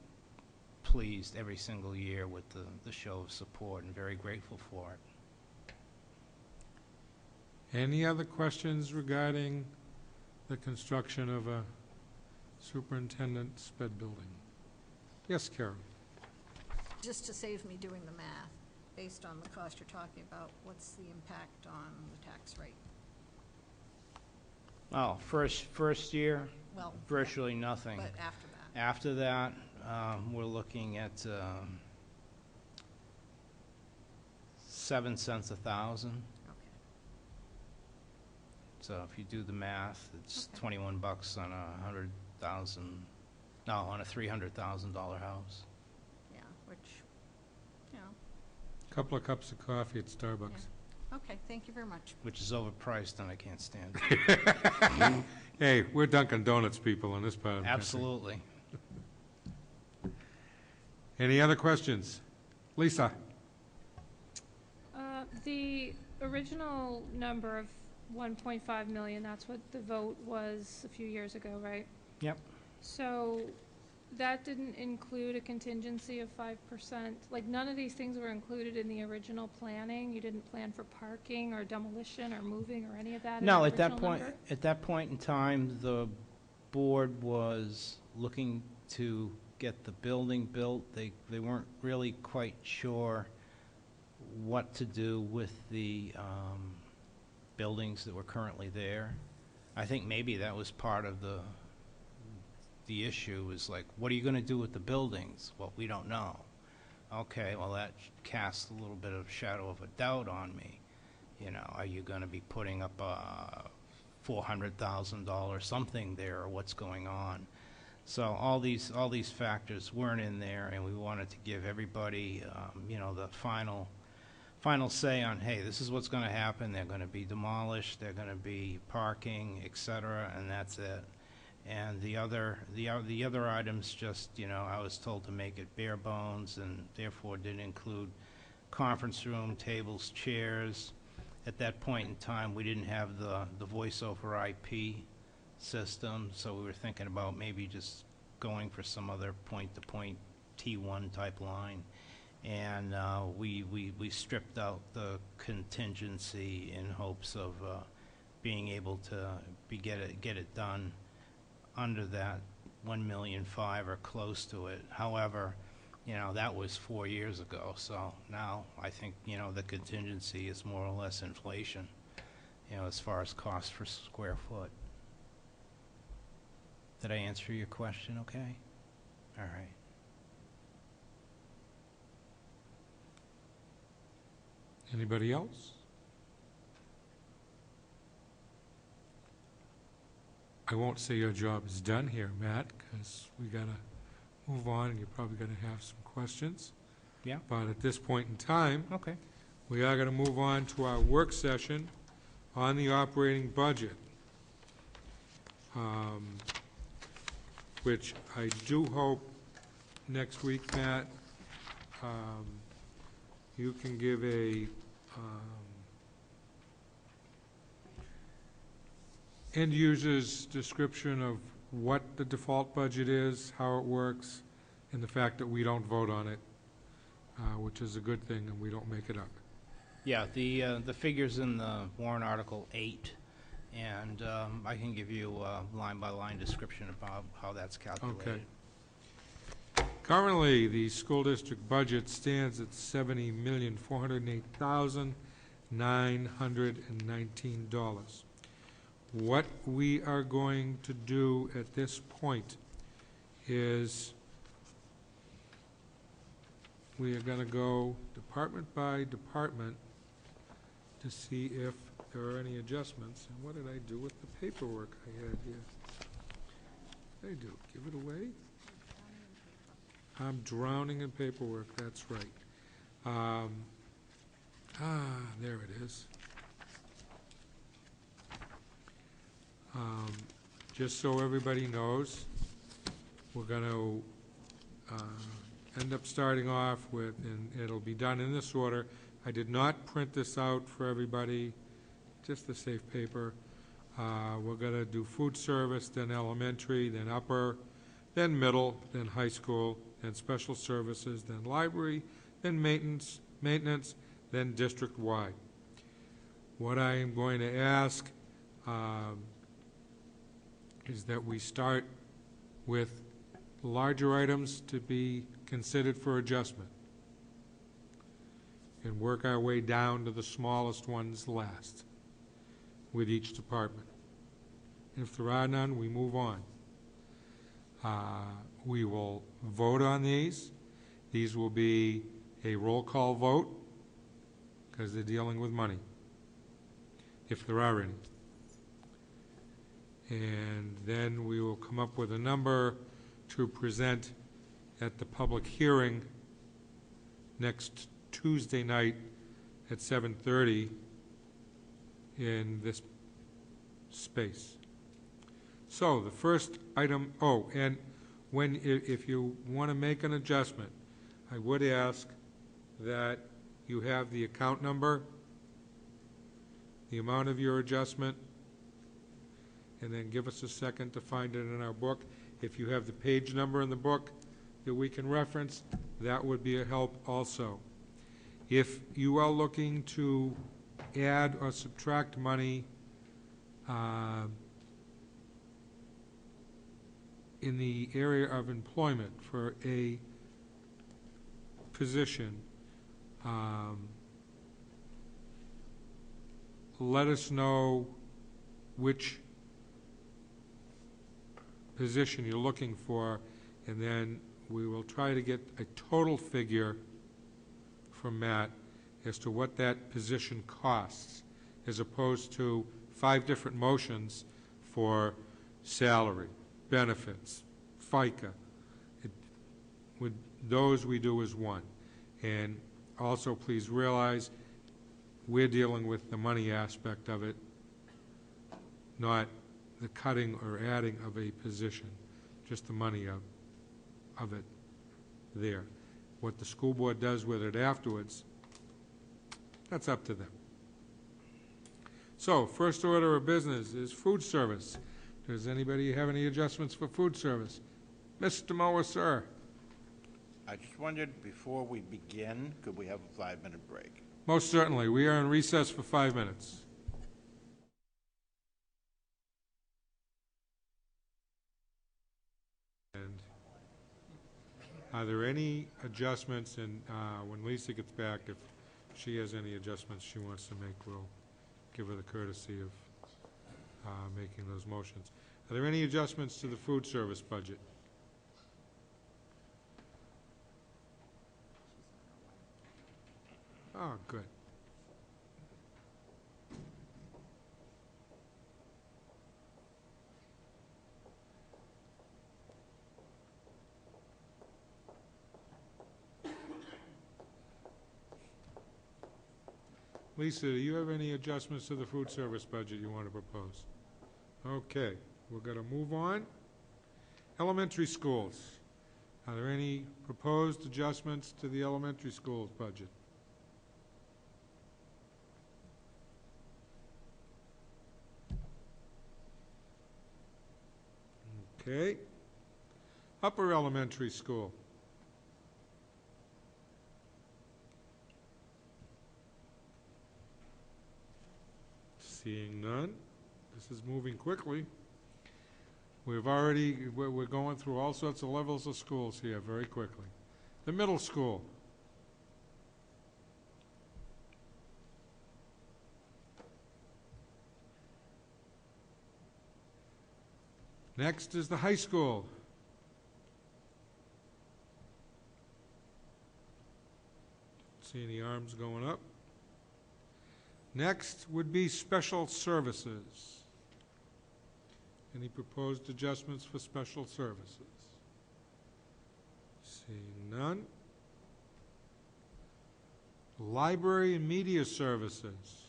pleased every single year with the show of support, and very grateful for it. Any other questions regarding the construction of a superintendent sped building? Yes, Carol? Just to save me doing the math, based on the cost you're talking about, what's the impact on the tax rate? Oh, first year, Well, virtually nothing. but after that? After that, we're looking at 7 cents a thousand. Okay. So if you do the math, it's Okay. $21 on on a $300,000 house. Yeah, which, you know, Couple of cups of coffee at Starbucks. okay, thank you very much. Which is overpriced, and I can't stand it. Hey, we're Dunkin' Donuts people in this part of the country. Absolutely. Any other questions? Lisa? The original number of 1.5 million, that's what the vote was a few years ago, right? Yep. So that didn't include a contingency of 5%? Like, none of these things were included in the original planning? You didn't plan for parking or demolition or moving or any of that in the No, original number? at that point in time, the board was looking to get the building built. They weren't really quite sure what to do with the buildings that were currently there. I think maybe that was part of the issue, is like, what are you going to do with the buildings? Well, we don't know. Okay, well, that casts a little bit of shadow of a doubt on me. You know, are you going to be putting up a $400,000 something there, or what's going on? So all these factors weren't in there, and we wanted to give everybody, you know, the final say on, hey, this is what's going to happen. They're going to be demolished. They're going to be parking, et cetera, and that's it. And the other items, just, you know, I was told to make it bare bones, and therefore didn't include conference room, tables, chairs, At that point in time, we didn't have the voice over IP system, so we were thinking about maybe just going for some other point-to-point T1 type line. And we stripped out the contingency in hopes of being able to get it done under that 1.5 million or close to it. However, you know, that was 4 years ago, so now I think, you know, the contingency is more or less inflation, you know, as far as cost per square foot. Did I answer your question okay? All right. Anybody else? I won't say your job is done here, Matt, because we got to move on, and you're probably going to have some questions. Yeah. But at this point in time, Okay. we are going to move on to our work session on the operating budget, which I do hope next week, Matt, you can give a end user's description of what the default budget is, how it works, and the fact that we don't vote on it, which is a good thing, and we don't make it up. Yeah, the figures in the warrant article 8, and I can give you a line-by-line description about how that's calculated. Okay. Currently, the school district budget stands at $70,408,919. What we are going to do at this point is we are going to go department by department to see if there are any adjustments. And what did I do with the paperwork I had here? What did I do? Give it away? I'm drowning in paperwork, that's right. There it is. Just so everybody knows, we're going to end up starting off with, and it'll be done in this order. I did not print this out for everybody, just the safe paper. We're going to do food service, then elementary, then upper, then middle, then high school, then special services, then library, then maintenance, then district-wide. What I am going to ask is that we start with larger items to be considered for adjustment and work our way down to the smallest ones last with each department. If there are none, we move on. We will vote on these. These will be a roll call vote because they're dealing with money, if there are any. And then we will come up with a number to present at the public hearing next Tuesday night at 7:30 in this space. So the first item, and if you want to make an adjustment, I would ask that you have the account number, the amount of your adjustment, and then give us a second to find it in our book. If you have the page number in the book that we can reference, that would be a help also. If you are looking to add or subtract money in the area of employment for a position, let us know which position you're looking for, and then we will try to get a total figure from Matt as to what that position costs, as opposed to 5 different motions for salary, benefits, FICA. With those we do as one. And also please realize we're dealing with the money aspect of it, not the cutting or adding of a position, just the money of it there. What the school board does with it afterwards, that's up to them. So, first order of business is food service. Does anybody have any adjustments for food service? Mr. Mower, sir. I just wondered, before we begin, could we have a 5-minute break? Most certainly. We are in recess for 5 minutes. And are there any adjustments, and when Lisa gets back, if she has any adjustments she wants to make, we'll give her the courtesy of making those motions. Are there any adjustments to the food service budget? Oh, good. Lisa, do you have any adjustments to the food service budget you want to propose? Okay, we're going to move on. Elementary schools. Are there any proposed adjustments to the elementary schools budget? Okay. Upper elementary school. Seeing none. This is moving quickly. We're going through all sorts of levels of schools here very quickly. The middle school. Next is the high school. See any arms going up? Next would be special services. Any proposed adjustments for special services? Seeing none. Library and media services.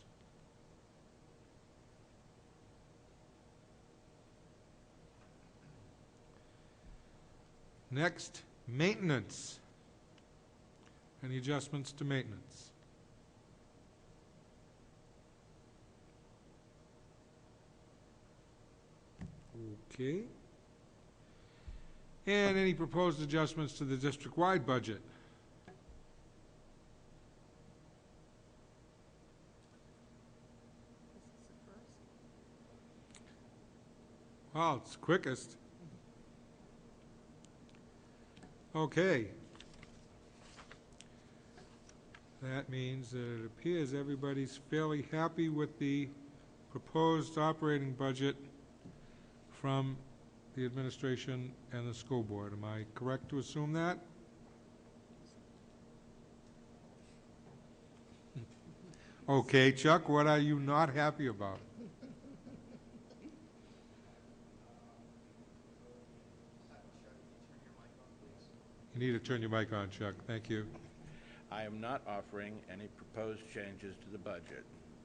Next, maintenance. Any adjustments to maintenance? Okay. And any proposed adjustments to the district-wide budget? Well, it's quickest. Okay. That means that it appears everybody's fairly happy with the proposed operating budget from the administration and the school board. Am I correct to assume that? Okay, Chuck, what are you not happy about? You need to turn your mic on, Chuck. Thank you. I am not offering any proposed changes to the budget.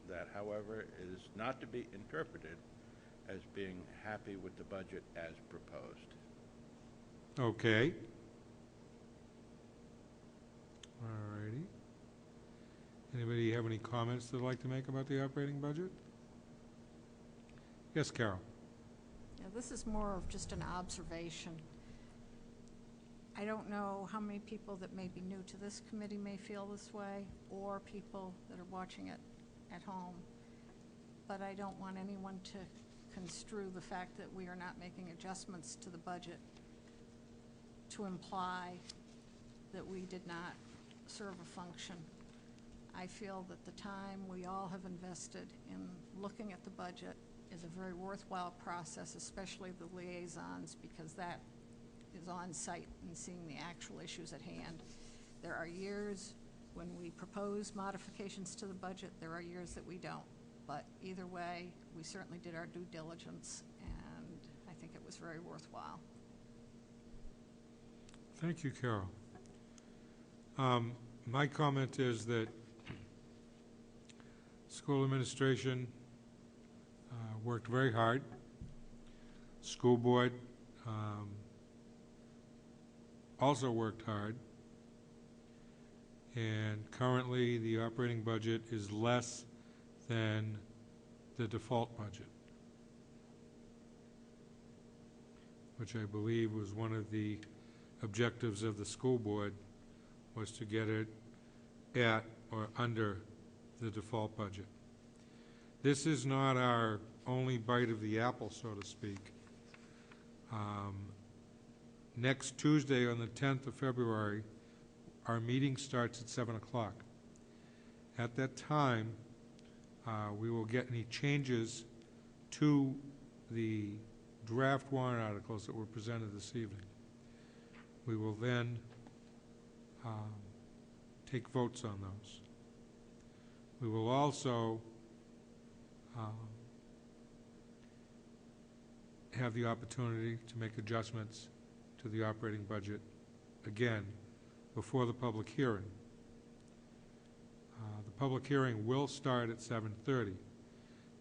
That, however, is not to be interpreted as being happy with the budget as proposed. Okay. All righty. Anybody have any comments they'd like to make about the operating budget? Yes, Carol. Yeah, this is more of just an observation. I don't know how many people that may be new to this committee may feel this way, or people that are watching it at home. But I don't want anyone to construe the fact that we are not making adjustments to the budget to imply that we did not serve a function. I feel that the time we all have invested in looking at the budget is a very worthwhile process, especially the liaisons, because that is on site and seeing the actual issues at hand. There are years when we propose modifications to the budget, there are years that we don't. But either way, we certainly did our due diligence, and I think it was very worthwhile. Thank you, Carol. My comment is that school administration worked very hard. School board also worked hard. And currently, the operating budget is less than the default budget, which I believe was one of the objectives of the school board, was to get it at or under the default budget. This is not our only bite of the apple, so to speak. Next Tuesday, on the 10th of February, our meeting starts at 7 o'clock. At that time, we will get any changes to the draft warrant articles that were presented this evening. We will then take votes on those. We will also have the opportunity to make adjustments to the operating budget, again, before the public hearing. The public hearing will start at 7:30,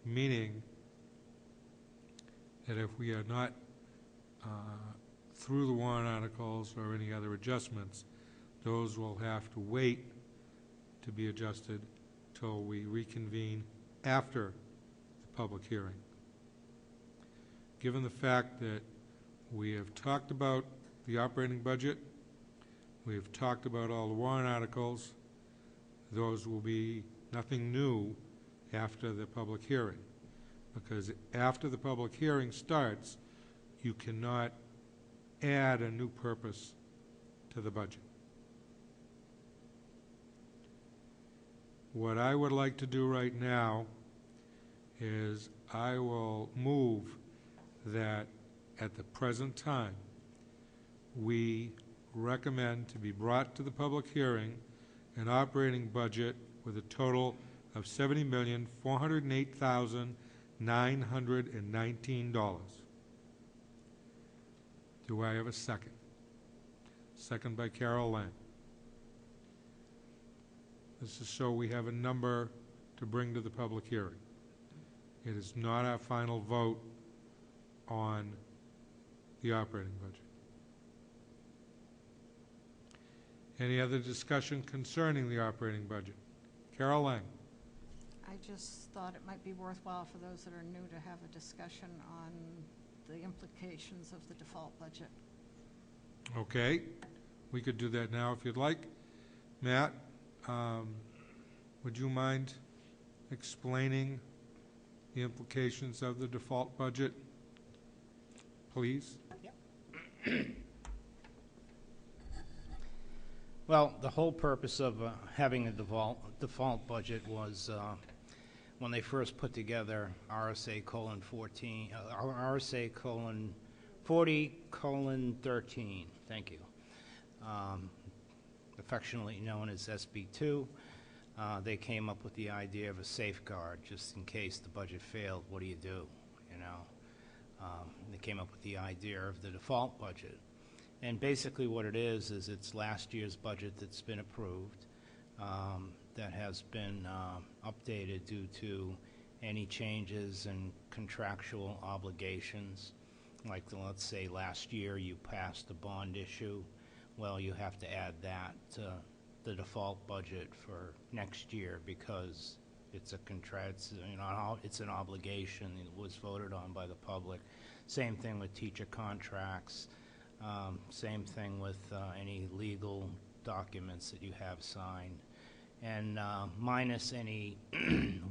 meaning that if we are not through the warrant articles or any other adjustments, those will have to wait to be adjusted till we reconvene after the public hearing. Given the fact that we have talked about the operating budget, we have talked about all the warrant articles, those will be nothing new after the public hearing. Because after the public hearing starts, you cannot add a new purpose to the budget. What I would like to do right now is I will move that at the present time, we recommend to be brought to the public hearing an operating budget with a total of $70,408,919. Do I have a second? Second by Carol Lang. This is so we have a number to bring to the public hearing. It is not our final vote on the operating budget. Any other discussion concerning the operating budget? Carol Lang. I just thought it might be worthwhile for those that are new to have a discussion on the implications of the default budget. Okay, we could do that now if you'd like. Matt, would you mind explaining the implications of the default budget, please? Well, the whole purpose of having a default budget was when they first put together RSA:14, RSA:40:13, thank you, affectionately known as SB2. They came up with the idea of a safeguard, just in case the budget failed. What do you do? You know, they came up with the idea of the default budget. And basically what it is it's last year's budget that's been approved, that has been updated due to any changes in contractual obligations. Like, let's say last year you passed a bond issue. Well, you have to add that to the default budget for next year because it's a it's an obligation that was voted on by the public. Same thing with teacher contracts. Same thing with any legal documents that you have signed. And minus any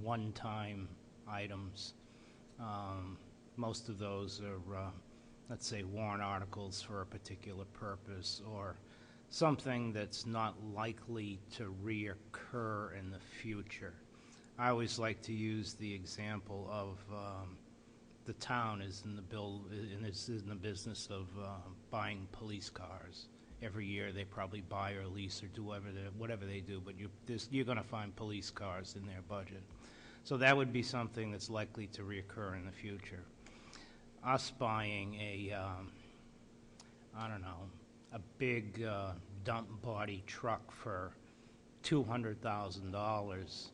one-time items. Most of those are, let's say, warrant articles for a particular purpose or something that's not likely to reoccur in the future. I always like to use the example of the town is in the business of buying police cars. Every year they probably buy or lease or do whatever they do, but you're going to find police cars in their budget. So that would be something that's likely to reoccur in the future. Us buying a big dump body truck for $200,000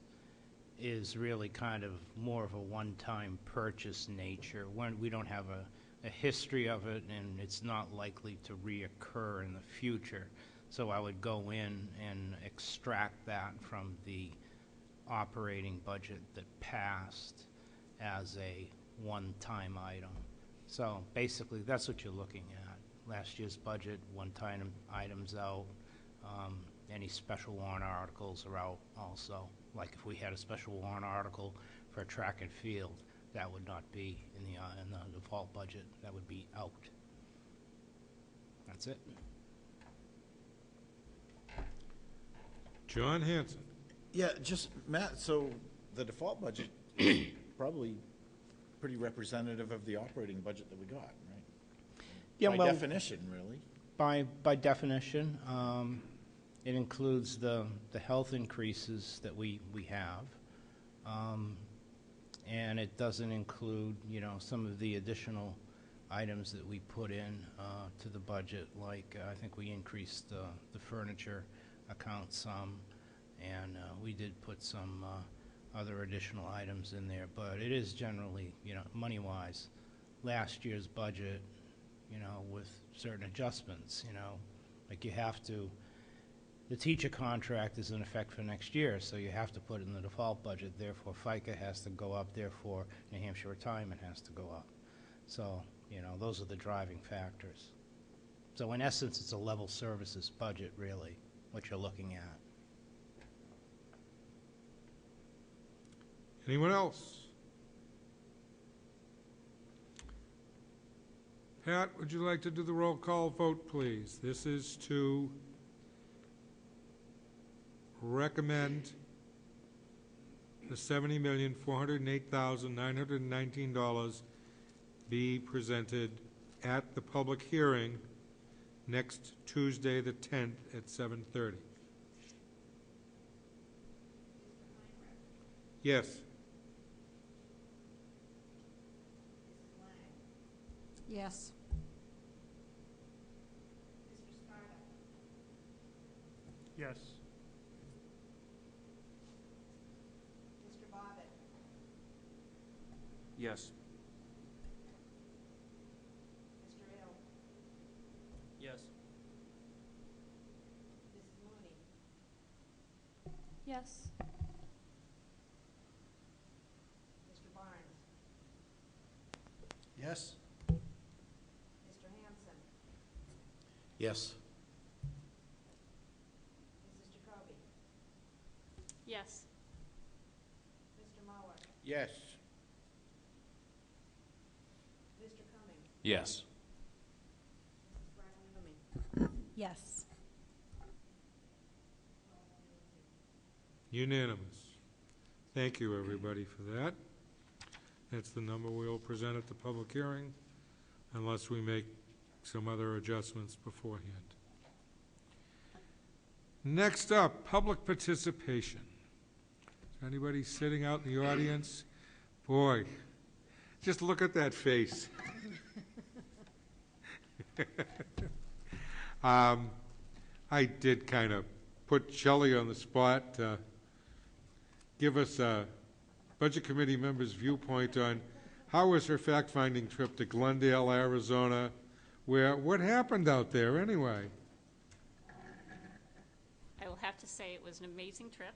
is really kind of more of a one-time purchase nature. When we don't have a history of it, and it's not likely to reoccur in the future. So I would go in and extract that from the operating budget that passed as a one-time item. So basically, that's what you're looking at. Last year's budget, one-time items out. Any special warrant articles are out also. Like if we had a special warrant article for track and field, that would not be in the default budget. That would be out. That's it. John Hanson. Yeah, just, Matt, so the default budget probably pretty representative of the operating budget that we got, right? Yeah, By well, definition, really. by definition, it includes the health increases that we have. And it doesn't include, some of the additional items that we put in to the budget, like I think we increased the furniture account some, and we did put some other additional items in there. But it is generally, money-wise, last year's budget, with certain adjustments, like you have to. The teacher contract is in effect for next year, so you have to put it in the default budget. Therefore, FICA has to go up. Therefore, New Hampshire retirement has to go up. So, those are the driving factors. So, in essence, it's a level services budget, really, what you're looking at. Anyone else? Pat, would you like to do the roll call vote, please? This is to recommend the $70,408,919 be presented at the public hearing next Tuesday, the 10th, at 7:30. Yes. Yes. Yes. Yes. Yes. Yes. Yes. Yes. Yes. Yes. Yes. Yes. Unanimous. Thank you, everybody, for that. That's the number we will present at the public hearing, unless we make some other adjustments beforehand. Next up, public participation. Is there anybody sitting out in the audience? Boy, just look at that face. I did kind of put Shelley on the spot to give us a Budget Committee member's viewpoint on how was her fact-finding trip to Glendale, Arizona, what happened out there anyway? I will have to say it was an amazing trip.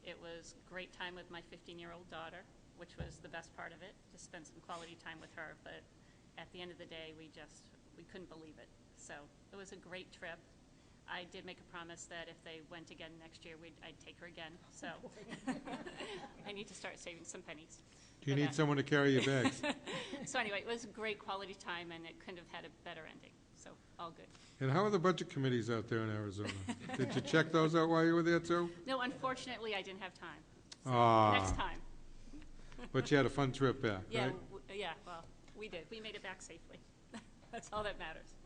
It was a great time with my 15-year-old daughter, which was the best part of it, to spend some quality time with her. But at the end of the day, we couldn't believe it. So it was a great trip. I did make a promise that if they went again next year, I'd take her again. So I need to start saving some pennies. Do you for need that. someone to carry your bags? So anyway, it was a great quality time, and it couldn't have had a better ending. So all good. And how are the budget committees out there in Arizona? Did you check those out while you were there, too? No, unfortunately, I didn't have time. So Ah. next time. But you had a fun trip back, Yeah, right? yeah, well, we did. We made it back safely. That's all that matters.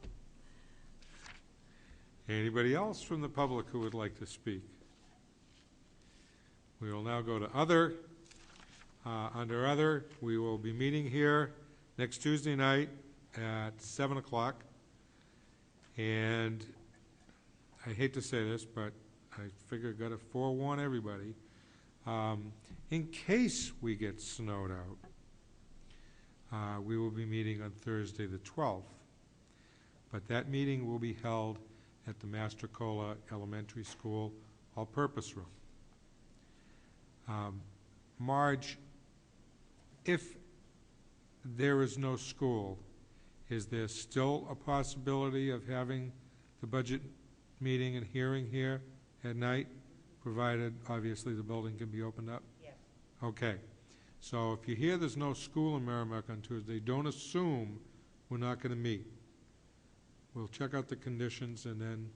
Anybody else from the public who would like to speak? We will now go to other. Under other, we will be meeting here next Tuesday night at 7 o'clock. And I hate to say this, but I figure I've got to forewarn everybody. In case we get snowed out, we will be meeting on Thursday the 12th. But that meeting will be held at the Mastrocola Elementary School all-purpose room. Marge, If there is no school, is there still a possibility of having the budget meeting and hearing here at night, provided, obviously, the building can be opened up? Yes. Okay. So if you hear there's no school in Merrimack on Tuesday, don't assume we're not going to meet. We'll check out the conditions and then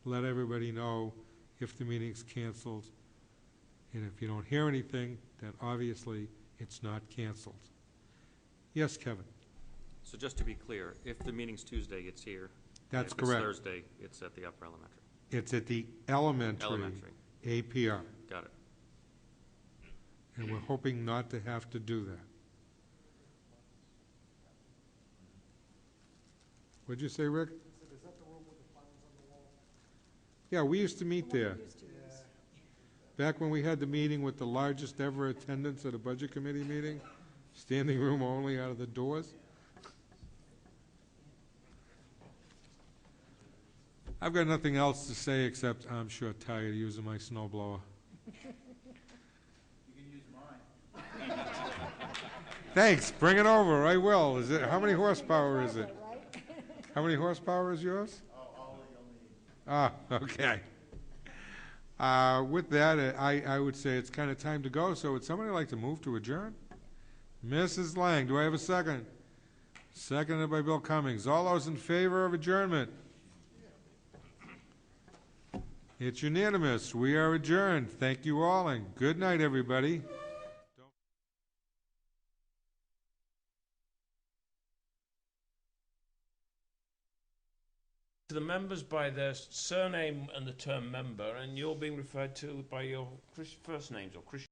let everybody know if the meeting's canceled. And if you don't hear anything, then obviously it's not canceled. Yes, Kevin? So just to be clear, if the meeting's Tuesday, it's here. That's If it's correct. Thursday, it's at the upper elementary. It's at the elementary Elementary. APR, Got it. and we're hoping not to have to do that. What'd you say, Rick? Yeah, we used to meet there. Back when we had the meeting with the largest ever attendance at a budget committee meeting, standing room only out of the doors. I've got nothing else to say except I'm sure tired of using my snow blower. You can use mine. Thanks, bring it over, I will. Is it, how many horsepower is it? How many horsepower is yours? All you'll need. Ah, okay. With that, I would say it's kind of time to go, so would somebody like to move to adjourn? Mrs. Lang, do I have a second? Seconded by Bill Cummings. All those in favor of adjournment? It's unanimous. We are adjourned. Thank you all, and good night, everybody. To the members by their surname and the term member, and you're being referred to by your first names or Christian.